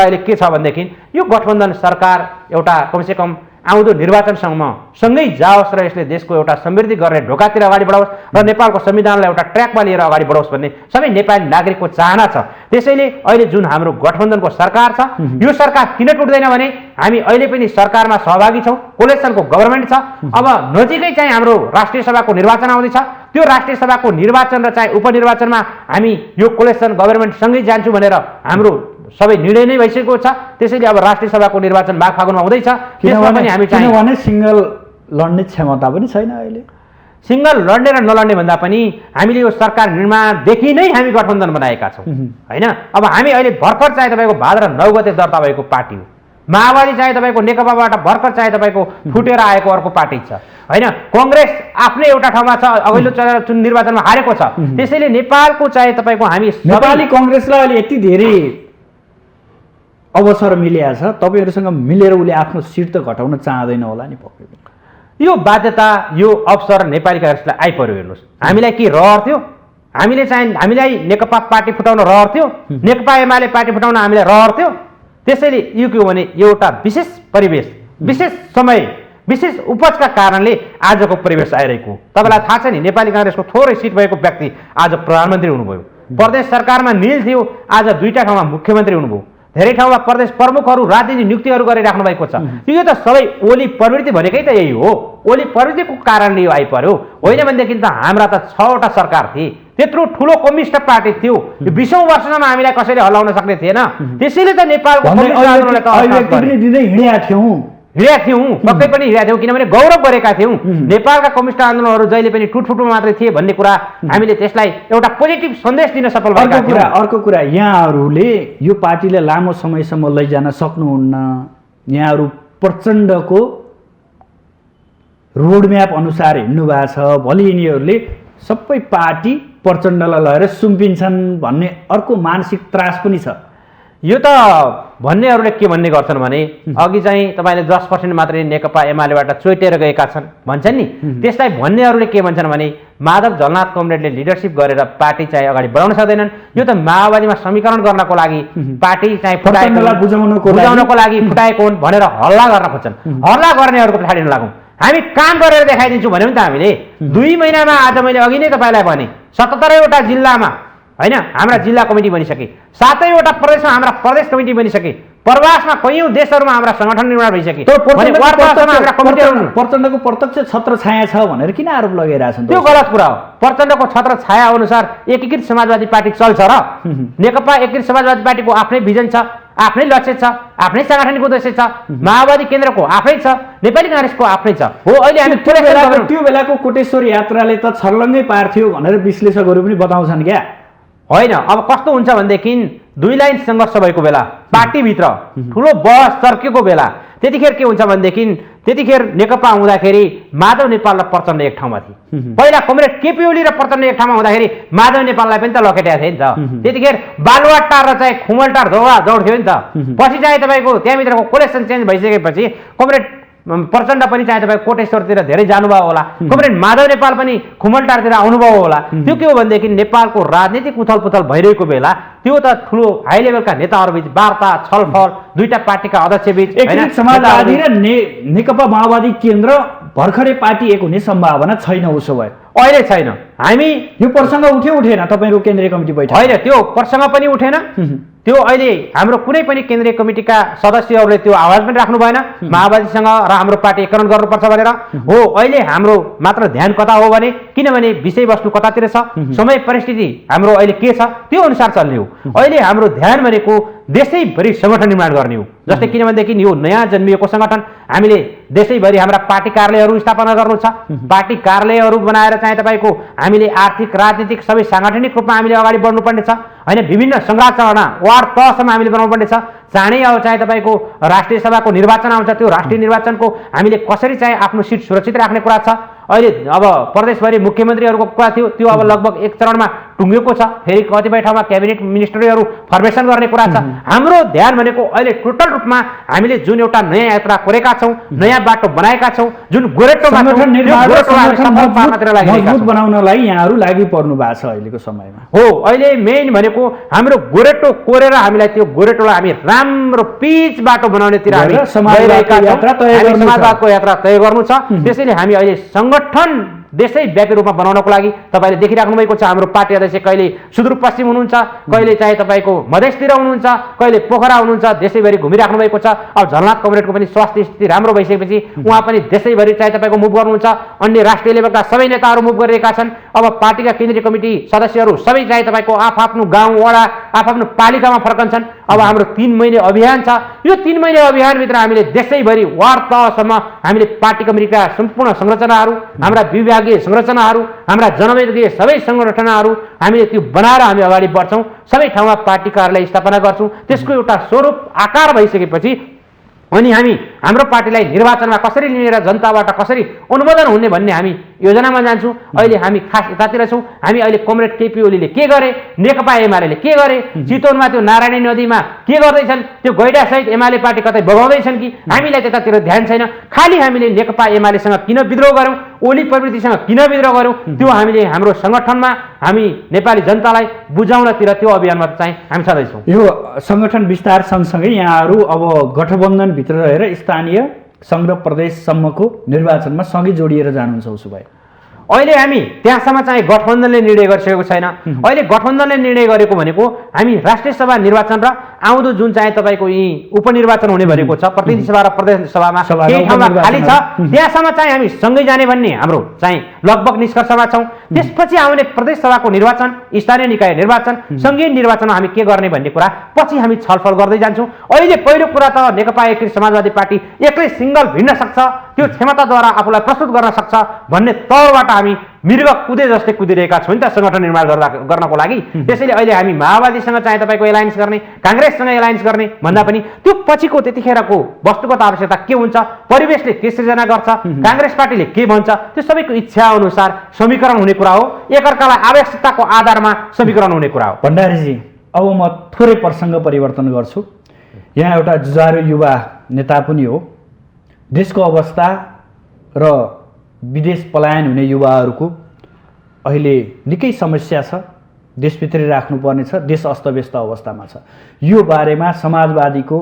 अहिले के छ भनेदेखि यो गठबन्धन सरकार एउटा कमसेकम आउँदो निर्वाचनसम्म सँगै जाओस् र यसले देशको एउटा समृद्धि गर्ने ढोकातिर अगाडि बढाओस् र नेपालको संविधानलाई एउटा ट्र्याकमा लिएर अगाडि बढाओस् भन्ने सबै नेपाली नागरिकको चाहना छ। त्यसैले अहिले जुन हाम्रो गठबन्धनको सरकार छ यो सरकार किन टुट्दैन भने हामी अहिले पनि सरकारमा सहभागी छौँ, कोलेक्सनको गभर्मेन्ट छ। अब नजिकै चाहिँ हाम्रो राष्ट्रिय सभाको निर्वाचन आउँदैछ, त्यो राष्ट्रिय सभाको निर्वाचन र चाहिँ उपनिर्वाचनमा हामी यो कोलेक्सन गभर्मेन्टसँगै जान्छौँ भनेर हाम्रो सबै निर्णय नै भइसकेको छ। त्यसैले अब राष्ट्रिय सभाको निर्वाचन माघ फागुनमा हुँदैछ, त्यसमा पनि हामी किनभने सिङ्गल लड्ने क्षमता पनि छैन अहिले। सिङ्गल लड्ने र नलड्ने भन्दा पनि हामीले यो सरकार निर्माणदेखि नै हामी गठबन्धन बनाएका छौँ होइन। अब हामी अहिले भर्खर चाहिँ तपाईँको भाद्र 9 गते दर्ता भएको पार्टी हो। माओवादी चाहिँ तपाईँको नेकपाबाट भर्खर चाहिँ तपाईँको फुटेर आएको अर्को पार्टी छ होइन। कङ्ग्रेस आफ्नै एउटा ठाउँमा छ, अघिल्लो निर्वाचनमा हारेको छ। त्यसैले नेपालको चाहिँ तपाईँको हामी नेपाली कङ्ग्रेसलाई अहिले यति धेरै अवसर मिलेको छ, तपाईँहरूसँग मिलेर उसले आफ्नो सिट त घटाउन चाहँदैन होला नि पक्कै पनि। यो बाध्यता यो अवसर नेपाली काङ्ग्रेसलाई आइपर्यो। हेर्नुहोस्, हामीलाई के रहर थियो, हामीलाई नेकपा पार्टी फुटाउन रहर थियो, नेकपा एमाले पार्टी फुटाउन हामीलाई रहर थियो। त्यसैले यो के हो भने एउटा विशेष परिवेश, विशेष समय, विशेष उपजका कारणले आजको परिवेश आइरहेको हो। तपाईँलाई थाहा छ नि, नेपाली काङ्ग्रेसको थोरै सिट भएको व्यक्ति आज प्रधानमन्त्री हुनुभयो, प्रदेश सरकारमा निल थियो, आज 2टा ठाउँमा मुख्यमन्त्री हुनुभयो, धेरै ठाउँमा प्रदेश प्रमुखहरू राजनीतिक नियुक्तिहरू गरिराख्नु भएको छ। यो त सबै ओली प्रवृत्ति भनेकै त यही हो। ओली प्रवृत्तिको कारणले यो आइपर्यो। होइन भनेदेखि त हाम्रा त 6वटा सरकार थिए, त्यत्रो ठुलो कम्युनिस्ट पार्टी थियो, 20औं वर्षसम्म हामीलाई कसैले हल्लाउन सक्ने थिएन। त्यसैले त नेपालको कम्युनिस्ट आन्दोलनलाई त हिँडेका थियौँ, पक्कै पनि हिँडेका थियौँ, किनभने गौरव गरेका थियौँ। नेपालका कम्युनिस्ट आन्दोलनहरू जहिले पनि ठुटफुटुमा मात्रै थिए भन्ने कुरा हामीले त्यसलाई एउटा पोजिटिभ सन्देश दिन सफल भएका थियौँ। अर्को कुरा, यहाँहरूले यो पार्टीलाई लामो समयसम्म लैजान सक्नुहुन्न। यहाँहरू प्रचण्डको रोडम्याप अनुसार हिँड्नु भएको छ। भोलि यिनीहरूले सबै पार्टी प्रचण्डलाई लगेर सुम्पिन्छन् भन्ने अर्को मानसिक त्रास पनि छ। यो त भन्नेहरूले के भन्ने गर्छन् भने अघि चाहिँ तपाईँले 10% मात्रै नेकपा एमालेबाट चोइटेर गएका छन् भन्छन् नि, त्यसलाई भन्नेहरूले के भन्छन् भने माधव झलनाथ कमरेडले लिडरसिप गरेर पार्टी चाहिँ अगाडि बढाउन सक्दैनन्। यो त माओवादीमा समीकरण गर्नको लागि पार्टी चाहिँ बुझाउनको लागि फुटाएको हुन् भनेर हल्ला गर्न खोज्छन्। हल्ला गर्नेहरूको पछाडि नलागौँ, हामी काम गरेर देखाइदिन्छौँ भन्यौँ नि त हामीले। 2 महिनामा आज मैले अघि नै तपाईँलाई भने 77वटा जिल्लामा होइन हाम्रा जिल्ला कमिटी बनिसके, 7वटा प्रदेशमा हाम्रा प्रदेश कमिटी बनिसके, प्रवासमा कैयौँ देशहरूमा हाम्रा सङ्गठन निर्माण भइसके। प्रचण्डको प्रत्यक्ष छत्र छाया छ भनेर किन आरोप लगाइरहेछन्? त्यो गलत कुरा हो। प्रचण्डको छत्र छाया अनुसार एकीकृत समाजवादी पार्टी चल्छ र नेकपा एकीकृत समाजवादी पार्टीको आफ्नै भिजन छ, आफ्नै लक्ष्य छ, आफ्नै साङ्गठनिक उद्देश्य छ। माओवादी केन्द्रको आफ्नै छ, नेपाली काङ्ग्रेसको आफ्नै छ। हो, अहिले हामी त्यो बेलाको कोटेश्वर यात्राले त छर्लङ्गै पार्थ्यो भनेर विश्लेषकहरू पनि बताउँछन् क्या। होइन, अब कस्तो हुन्छ भनेदेखि 2 लाइन सङ्घर्ष भएको बेला, पार्टीभित्र ठुलो बहस चर्केको बेला, त्यतिखेर के हुन्छ भनेदेखि त्यतिखेर नेकपा हुँदाखेरि माधव नेपाल र प्रचण्ड एक ठाउँमा थिए। पहिला कमरेड केपी ओली र प्रचण्ड एक ठाउँमा हुँदाखेरि माधव नेपाललाई पनि त लखेटेको थियो नि त। त्यतिखेर बालुवाटार र चाहिँ खुमलटार दौड्थ्यो नि त। पछि चाहिँ तपाईँको त्यहाँभित्रको कोलेक्सन चेन्ज भइसकेपछि कमरेड प्रचण्ड पनि चाहिँ तपाईँ कोटेश्वरतिर धेरै जानुभयो होला, कमरेड माधव नेपाल पनि खुमलटारतिर आउनुभयो होला। त्यो के हो भनेदेखि नेपालको राजनीतिक उथलपुथल भइरहेको बेला त्यो त ठुलो हाई लेभलका नेताहरूबीच वार्ता छलफल, 2टा पार्टीका अध्यक्षबीच समाजवादी र नेकपा माओवादी केन्द्र भर्खरै पार्टी एक हुने सम्भावना छैन। उसो भए अहिले छैन। हामी यो प्रसङ्ग उठेन तपाईँको केन्द्रीय कमिटी बैठक? होइन, त्यो प्रसङ्ग पनि उठेन। त्यो अहिले हाम्रो कुनै पनि केन्द्रीय कमिटीका सदस्यहरूले त्यो आवाज पनि राख्नु भएन माओवादीसँग र हाम्रो पार्टी एकीकरण गर्नुपर्छ भनेर। हो, अहिले हाम्रो मात्र ध्यान कता हो भने किनभने विषयवस्तु कतातिर छ, समय परिस्थिति हाम्रो अहिले के छ त्यो अनुसार चल्ने हो। अहिले हाम्रो ध्यान भनेको देशैभरि सङ्गठन निर्माण गर्ने हो। जस्तै किनभनेदेखि यो नयाँ जन्मिएको सङ्गठन हामीले देशैभरि हाम्रा पार्टी कार्यालयहरू स्थापना गर्नु छ। पार्टी कार्यालयहरू बनाएर चाहिँ तपाईँको हामीले आर्थिक राजनीतिक सबै साङ्गठनिक रूपमा हामीले अगाडि बढ्नुपर्ने छ। होइन, विभिन्न संरचना वार्ड तहसम्म हामीले बनाउनुपर्ने छ। चाँडै अब चाहिँ तपाईँको राष्ट्रिय सभाको निर्वाचन आउँछ, त्यो राष्ट्रिय निर्वाचनको हामीले कसरी चाहिँ आफ्नो सिट सुरक्षित राख्ने कुरा छ। अहिले अब प्रदेशभरि मुख्यमन्त्रीहरूको कुरा थियो, त्यो अब लगभग एक चरणमा टुङ्गिएको छ। फेरि कतिपय ठाउँमा क्याबिनेट मिनिस्टरहरू फर्मेसन गर्ने कुरा छ। हाम्रो ध्यान भनेको अहिले टोटल रूपमा हामीले जुन एउटा नयाँ यात्रा कोरेका छौँ, नयाँ बाटो बनाएका छौँ, जुन गोरेटोमा मजबुत बनाउनलाई यहाँहरू लागि पर्नु भएको छ अहिलेको समयमा। हो, अहिले मेन भनेको हाम्रो गोरेटो कोरेर हामीलाई त्यो गोरेटोलाई हामी राम्रो पिच बाटो बनाउनेतिर हामी समाजवादको यात्रा तय गर्नु छ। त्यसैले हामी अहिले सङ्गठन देशैव्यापी रूपमा बनाउनको लागि तपाईँले देखिराख्नु भएको छ। हाम्रो पार्टी अध्यक्ष कहिले सुदूरपश्चिम हुनुहुन्छ, कहिले चाहिँ तपाईँको मधेसतिर हुनुहुन्छ, कहिले पोखरा हुनुहुन्छ, देशैभरि घुमिराख्नु भएको छ। अब झलनाथ कमरेडको पनि स्वास्थ्य स्थिति राम्रो भइसकेपछि उहाँ पनि देशैभरि चाहिँ तपाईँको मुभ गर्नुहुन्छ। अन्य राष्ट्रिय लेभलका सबै नेताहरू मुभ गरिरहेका छन्। अब पार्टीका केन्द्रीय कमिटी सदस्यहरू सबै चाहिँ तपाईँको आफ्नो गाउँ वडा आफ्नो पालिकामा फर्कन्छन्। अब हाम्रो 3 महिने अभियान छ। यो 3 महिने अभियानभित्र हामीले देशैभरि वार्ड तहसम्म हामीले पार्टी कमिटीका सम्पूर्ण संरचनाहरू, हाम्रा विभागीय संरचनाहरू, हाम्रा जनविभागीय सबै संगठनहरू हामीले त्यो बनाएर हामी अगाडि बढ्छौँ। सबै ठाउँमा पार्टी कार्यालय स्थापना गर्छौँ। त्यसको एउटा स्वरूप आकार भइसकेपछि अनि हामी हाम्रो पार्टीलाई निर्वाचनमा कसरी लिएर जनताबाट कसरी अनुमोदन हुने भन्ने हामी योजनामा जान्छौँ। अहिले हामी खास यतातिर छौँ। हामी अहिले कमरेड केपी ओलीले के गरे, नेकपा एमाले के गरे, चितवनमा त्यो नारायणी नदीमा के गर्दैछन्, त्यो गैडासहित एमाले पार्टी कतै बगाउँदैछन् कि, हामीलाई त्यतातिर ध्यान छैन। खालि हामीले नेकपा एमालेसँग किन विद्रोह गऱ्यौँ, ओली प्रवृत्तिसँग किन विद्रोह गऱ्यौँ, त्यो हामीले हाम्रो सङ्गठनमा हामी नेपाली जनतालाई बुझाउनतिर त्यो अभियानमा चाहिँ हामी छँदैछौँ। यो सङ्गठन विस्तार सँगसँगै यहाँहरू अब गठबन्धनभित्र रहेर स्थानीय सङ्घ र प्रदेशसम्मको निर्वाचनमा सँगै जोडिएर जानुहुन्छ उसो भए? अहिले हामी त्यहाँसम्म चाहिँ गठबन्धनले निर्णय गरिसकेको छैन। अहिले गठबन्धनले निर्णय गरेको भनेको हामी राष्ट्रिय सभा निर्वाचन र आउँदो जुन चाहिँ तपाईँको यी उपनिर्वाचन हुने भनेको छ, प्रतिनिधि सभा र प्रदेश सभामा केही ठाउँमा खाली छ, त्यहाँसम्म चाहिँ हामी सँगै जाने भन्ने हाम्रो चाहिँ लगभग निष्कर्षमा छौँ। त्यसपछि आउने प्रदेश सभाको निर्वाचन, स्थानीय निकाय निर्वाचन, सङ्घीय निर्वाचनमा हामी के गर्ने भन्ने कुरा पछि हामी छलफल गर्दै जान्छौँ। अहिले पहिलो कुरा त नेकपा एकीकृत समाजवादी पार्टी एक्लै सिङ्गल भिड्न सक्छ, त्यो क्षमताद्वारा आफूलाई प्रस्तुत गर्न सक्छ भन्ने तौरबाट हामी मृग कुदे जस्तै कुदिरहेका छौँ नि त सङ्गठन निर्माण गर्नको लागि। त्यसैले अहिले हामी माओवादीसँग चाहिँ तपाईँको एलायन्स गर्ने, काङ्ग्रेससँग एलायन्स गर्ने भन्दा पनि त्यो पछिको त्यतिखेरको वस्तुगत आवश्यकता के हुन्छ, परिवेशले के सृजना गर्छ, काङ्ग्रेस पार्टीले के भन्छ, त्यो सबैको इच्छा अनुसार समीकरण हुने कुरा हो। एकअर्कालाई आवश्यकताको आधारमा समीकरण हुने कुरा हो। भण्डारीजी, अब म थोरै प्रसङ्ग परिवर्तन गर्छु। यहाँ एउटा जुझारु युवा नेता पनि हो। देशको अवस्था र विदेश पलायन हुने युवाहरूको अहिले निकै समस्या छ, देशभित्रै राख्नुपर्ने छ, देश अस्तव्यस्त अवस्थामा छ। यो बारेमा समाजवादीको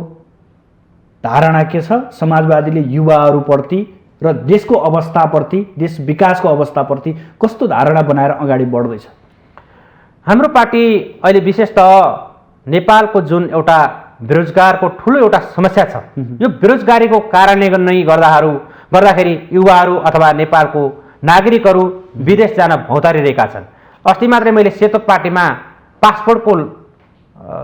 धारणा के छ? समाजवादीले युवाहरूप्रति र देशको अवस्थाप्रति, देश विकासको अवस्थाप्रति कस्तो धारणा बनाएर अगाडि बढ्दैछ? हाम्रो पार्टी अहिले विशेषतः नेपालको जुन एउटा बेरोजगारको ठुलो एउटा समस्या छ, यो बेरोजगारीको कारणले नै गर्दाखेरि युवाहरू अथवा नेपालको नागरिकहरू विदेश जान भौतारिरहेका छन्। अस्ति मात्रै मैले सेतो पार्टीमा पासपोर्टको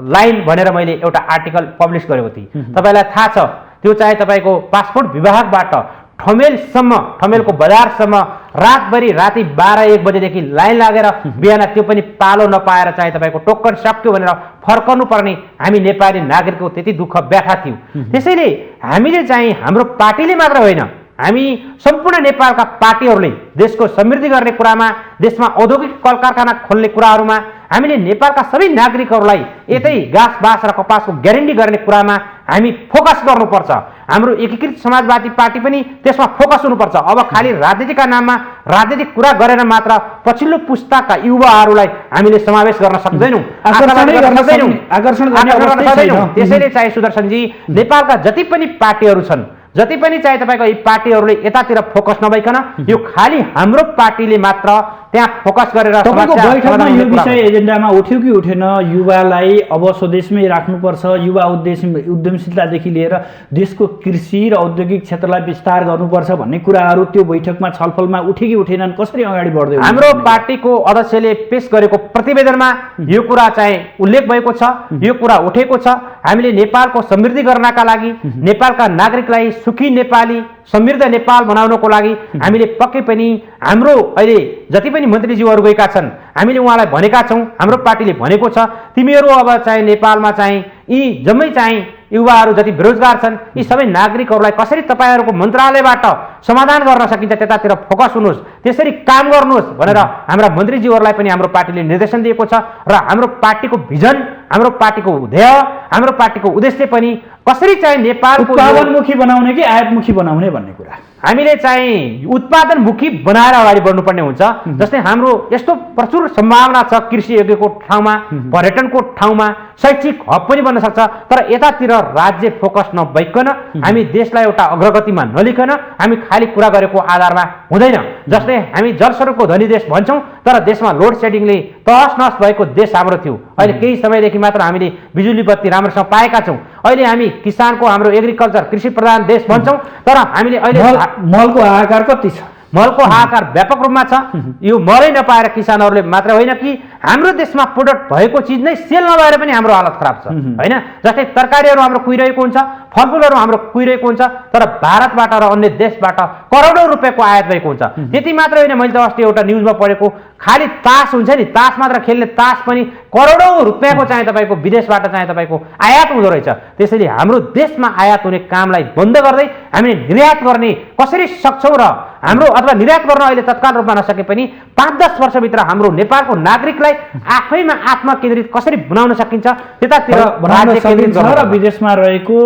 लाइन भनेर मैले एउटा आर्टिकल पब्लिस गरेको थिएँ। तपाईँलाई थाहा छ, त्यो चाहिँ तपाईँको पासपोर्ट विभागबाट ठमेलसम्म, ठमेलको बजारसम्म रातभरि राति 12-1 बजेदेखि लाइन लागेर बिहान त्यो पनि पालो नपाएर चाहिँ तपाईँको टोकन सक्यो भनेर फर्कनु पर्ने हामी नेपाली नागरिकको त्यति दुःख व्यथा थियो। त्यसैले हामीले चाहिँ हाम्रो पार्टीले मात्र होइन, हामी सम्पूर्ण नेपालका पार्टीहरूले देशको समृद्धि गर्ने कुरामा, देशमा औद्योगिक कल कारखाना खोल्ने कुराहरूमा हामीले नेपालका सबै नागरिकहरूलाई यतै घाँस बाँस र कपासको ग्यारेन्टी गर्ने कुरामा हामी फोकस गर्नुपर्छ। हाम्रो एकीकृत समाजवादी पार्टी पनि त्यसमा फोकस हुनुपर्छ। अब खालि राजनीतिका नाममा राजनीतिक कुरा गरेर मात्र पछिल्लो पुस्ताका युवाहरूलाई हामीले समावेश गर्न सक्दैनौँ, आकर्षण गर्न सक्दैनौँ। त्यसैले चाहिँ सुदर्शनजी, नेपालका जति पनि पार्टीहरू छन्, जति पनि चाहिँ तपाईँको यी पार्टीहरूले यतातिर फोकस नभइकन यो खालि हाम्रो पार्टीले मात्र त्यहाँ फोकस गरेर बैठकमा यो विषय एजेन्डामा उठ्यो कि उठेन? युवालाई अब स्वदेशमै राख्नुपर्छ, युवा उद्यमशीलतादेखि लिएर देशको कृषि र औद्योगिक क्षेत्रलाई विस्तार गर्नुपर्छ भन्ने कुराहरू त्यो बैठकमा छलफलमा उठे कि उठेनन्? कसरी अगाडि बढ्दै? हाम्रो पार्टीको अध्यक्षले पेश गरेको प्रतिवेदनमा यो कुरा चाहिँ उल्लेख भएको छ, यो कुरा उठेको छ। हामीले नेपालको समृद्धि गर्नका लागि, नेपालका नागरिकलाई सुखी नेपाली, समृद्ध नेपाल बनाउनको लागि हामीले पक्कै पनि हाम्रो अहिले जति पनि मन्त्रीज्यूहरू गएका छन्, हामीले उहाँलाई भनेका छौँ, हाम्रो पार्टीले भनेको छ, तिमीहरू अब चाहिँ नेपालमा चाहिँ यी जम्मै चाहिँ युवाहरू जति बेरोजगार छन्, यी सबै नागरिकहरूलाई कसरी तपाईँहरूको मन्त्रालयबाट समाधान गर्न सकिन्छ त्यतातिर फोकस हुनुहोस्, त्यसरी काम गर्नुहोस् भनेर हाम्रा मन्त्रीज्यूहरूलाई पनि हाम्रो पार्टीले निर्देशन दिएको छ। र हाम्रो पार्टीको भिजन, हाम्रो पार्टीको ध्येय, हाम्रो पार्टीको उद्देश्य पनि कसरी चाहिँ नेपालको उत्पादनमुखी बनाउने कि आयातमुखी बनाउने भन्ने कुरा हामीले चाहिँ उत्पादनमुखी बनाएर अगाडि बढ्नुपर्ने हुन्छ। जस्तै हाम्रो यस्तो प्रचुर सम्भावना छ कृषि योग्यको ठाउँमा, पर्यटनको ठाउँमा, शैक्षिक हब पनि बन्न सक्छ। तर यतातिर राज्य फोकस नभइकन, हामी देशलाई एउटा अग्रगतिमा नलिकन हामी खालि कुरा गरेको आधारमा हुँदैन। जस्तै हामी जलस्रोतको धनी देश भन्छौँ, तर देशमा लोड सेडिङले तहस नहस भएको देश हाम्रो थियो। अहिले केही समयदेखि मात्र हामीले बिजुली बत्ती राम्रोसँग पाएका छौँ। अहिले हामी किसानको, हाम्रो एग्रिकल्चर कृषि प्रधान देश भन्छौँ, तर हामीले अहिले मलको हाहाकार कति छ? मलको हाहाकार व्यापक रूपमा छ। यो मलै नपाएर किसानहरूले मात्र होइन कि हाम्रो देशमा प्रोडक्ट भएको चिज नै सेल नभएर पनि हाम्रो हालत खराब छ होइन। जस्तै तरकारीहरू हाम्रो कुहिरहेको हुन्छ, फलफुलहरू हाम्रो कुहिरहेको हुन्छ, तर भारतबाट र अन्य देशबाट करोडौँ रुपियाँको आयात भएको हुन्छ। त्यति मात्र होइन, मैले त अस्ति एउटा न्युजमा पढेको खालि तास हुन्छ नि, तास मात्र खेल्ने तास पनि करोडौँ रुपियाँको चाहिँ तपाईँको विदेशबाट चाहिँ तपाईँको आयात हुँदो रहेछ। त्यसैले हाम्रो देशमा आयात हुने कामलाई बन्द गर्दै हामीले निर्यात गर्ने कसरी सक्छौँ र हाम्रो अथवा निर्यात गर्न अहिले तत्काल रूपमा नसके पनि 5-10 वर्षभित्र हाम्रो नेपालको नागरिकलाई आफैमा आत्मकेन्द्रित कसरी बनाउन सकिन्छ त्यतातिर राज्य केन्द्रित र विदेशमा रहेको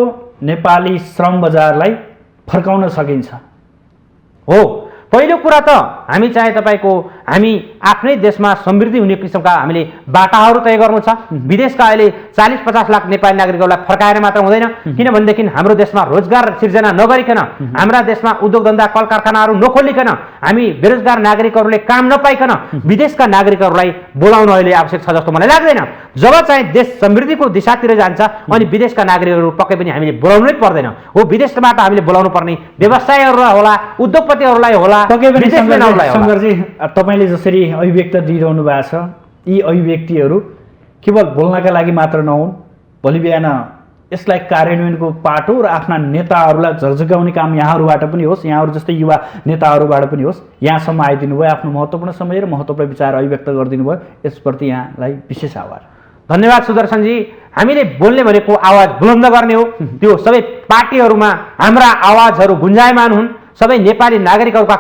नेपाली श्रम बजारलाई फर्काउन सकिन्छ। हो, पहिलो कुरा त हामी चाहे तपाईँको हामी आफ्नै देशमा समृद्धि हुने किसिमका हामीले बाटाहरू तय गर्नु छ। विदेशका अहिले 40-50 लाख नेपाली नागरिकहरूलाई फर्काएर मात्र हुँदैन, किनभनेदेखि हाम्रो देशमा रोजगार सिर्जना नगरिकन, हाम्रा देशमा उद्योग धन्दा कल कारखानाहरू नखोलिकन, हामी बेरोजगार नागरिकहरूले काम नपाइकन विदेशका नागरिकहरूलाई बोलाउन अहिले आवश्यक छ जस्तो मलाई लाग्दैन। जब चाहिँ देश समृद्धिको दिशातिर जान्छ अनि विदेशका नागरिकहरू पक्कै पनि हामीले बोलाउनै पर्दैन। हो, विदेशबाट हामीले बोलाउनु पर्ने व्यवसायहरूलाई होला, उद्योगपतिहरूलाई होला, शङ्करजी, तपाईँले जसरी अभिव्यक्त दिइरहनु भएको छ, यी अभिव्यक्तिहरू केवल बोल्नका लागि मात्र नहुन्, भोलि बिहान यसलाई कार्यान्वयनको पाटो र आफ्ना नेताहरूलाई झर्झगाउने काम यहाँहरूबाट पनि होस्, यहाँहरू जस्तै युवा नेताहरूबाट पनि होस्। यहाँसम्म आइदिनु भयो, आफ्नो महत्त्वपूर्ण समय र महत्त्वपूर्ण विचार अभिव्यक्त गरिदिनु भयो, यसप्रति यहाँलाई विशेष आभार। धन्यवाद सुदर्शनजी। हामीले बोल्ने भनेको आवाज बुलन्द गर्ने हो। त्यो सबै पार्टीहरूमा हाम्रा आवाजहरू गुन्जायमान हुन्, सबै नेपाली नागरिकहरूका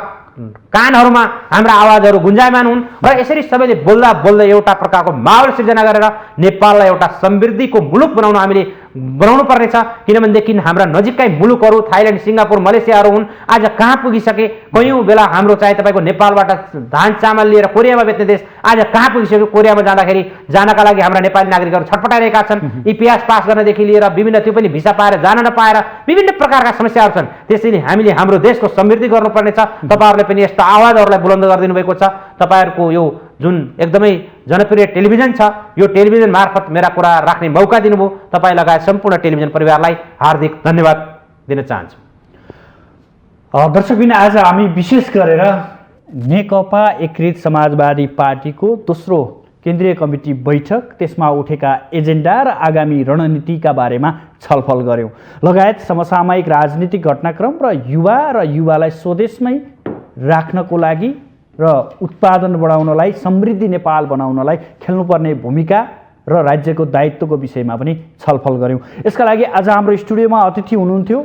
कानहरूमा हाम्रा आवाजहरू गुन्जायमान हुन् र यसरी सबैले बोल्दा बोल्दै एउटा प्रकारको माहौल सिर्जना गरेर नेपाललाई एउटा समृद्धिको मुलुक बनाउनु पर्नेछ। किनभनेदेखि हाम्रा नजिकै मुलुकहरू थाइल्यान्ड, सिङ्गापुर, मलेसियाहरू हुन्, आज कहाँ पुगिसके। कयौँ बेला हाम्रो चाहिँ तपाईँको नेपालबाट धान चामल लिएर कोरियामा बेच्ने देश आज कहाँ पुगिसक्यो। कोरियामा जानका लागि हाम्रा नेपाली नागरिकहरू छटपटाइरहेका छन्। इपिएस पास गर्नदेखि लिएर विभिन्न त्यो पनि भिसा पाएर जान नपाएर विभिन्न प्रकारका समस्याहरू छन्। त्यसैले हामीले हाम्रो देशको समृद्धि गर्नुपर्नेछ। तपाईँहरूले पनि यस्ता आवाजहरूलाई बुलन्द गरिदिनु भएको छ। तपाईँहरूको यो जुन एकदमै जनप्रिय टेलिभिजन छ, यो टेलिभिजन मार्फत मेरा कुरा राख्ने मौका दिनुभयो, तपाईँ लगायत सम्पूर्ण टेलिभिजन परिवारलाई हार्दिक धन्यवाद दिन चाहन्छु। दर्शकबिन, आज हामी विशेष गरेर नेकपा एकीकृत समाजवादी पार्टीको दोस्रो केन्द्रीय कमिटी बैठक, त्यसमा उठेका एजेन्डा र आगामी रणनीतिका बारेमा छलफल गऱ्यौँ, लगायत समसामयिक राजनीतिक घटनाक्रम र युवालाई स्वदेशमै राख्नको लागि र उत्पादन बढाउनलाई, समृद्धि नेपाल बनाउनलाई खेल्नुपर्ने भूमिका र राज्यको दायित्वको विषयमा पनि छलफल गऱ्यौँ। यसका लागि आज हाम्रो स्टुडियोमा अतिथि हुनुहुन्थ्यो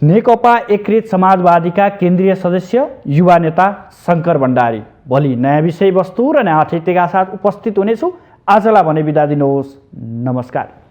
नेकपा एकीकृत समाजवादीका केन्द्रीय सदस्य युवा नेता शङ्कर भण्डारी। भोलि नयाँ विषयवस्तु र नयाँ अतिथिका साथ उपस्थित हुनेछु। आजलाई भने बिदा दिनुहोस्। नमस्कार।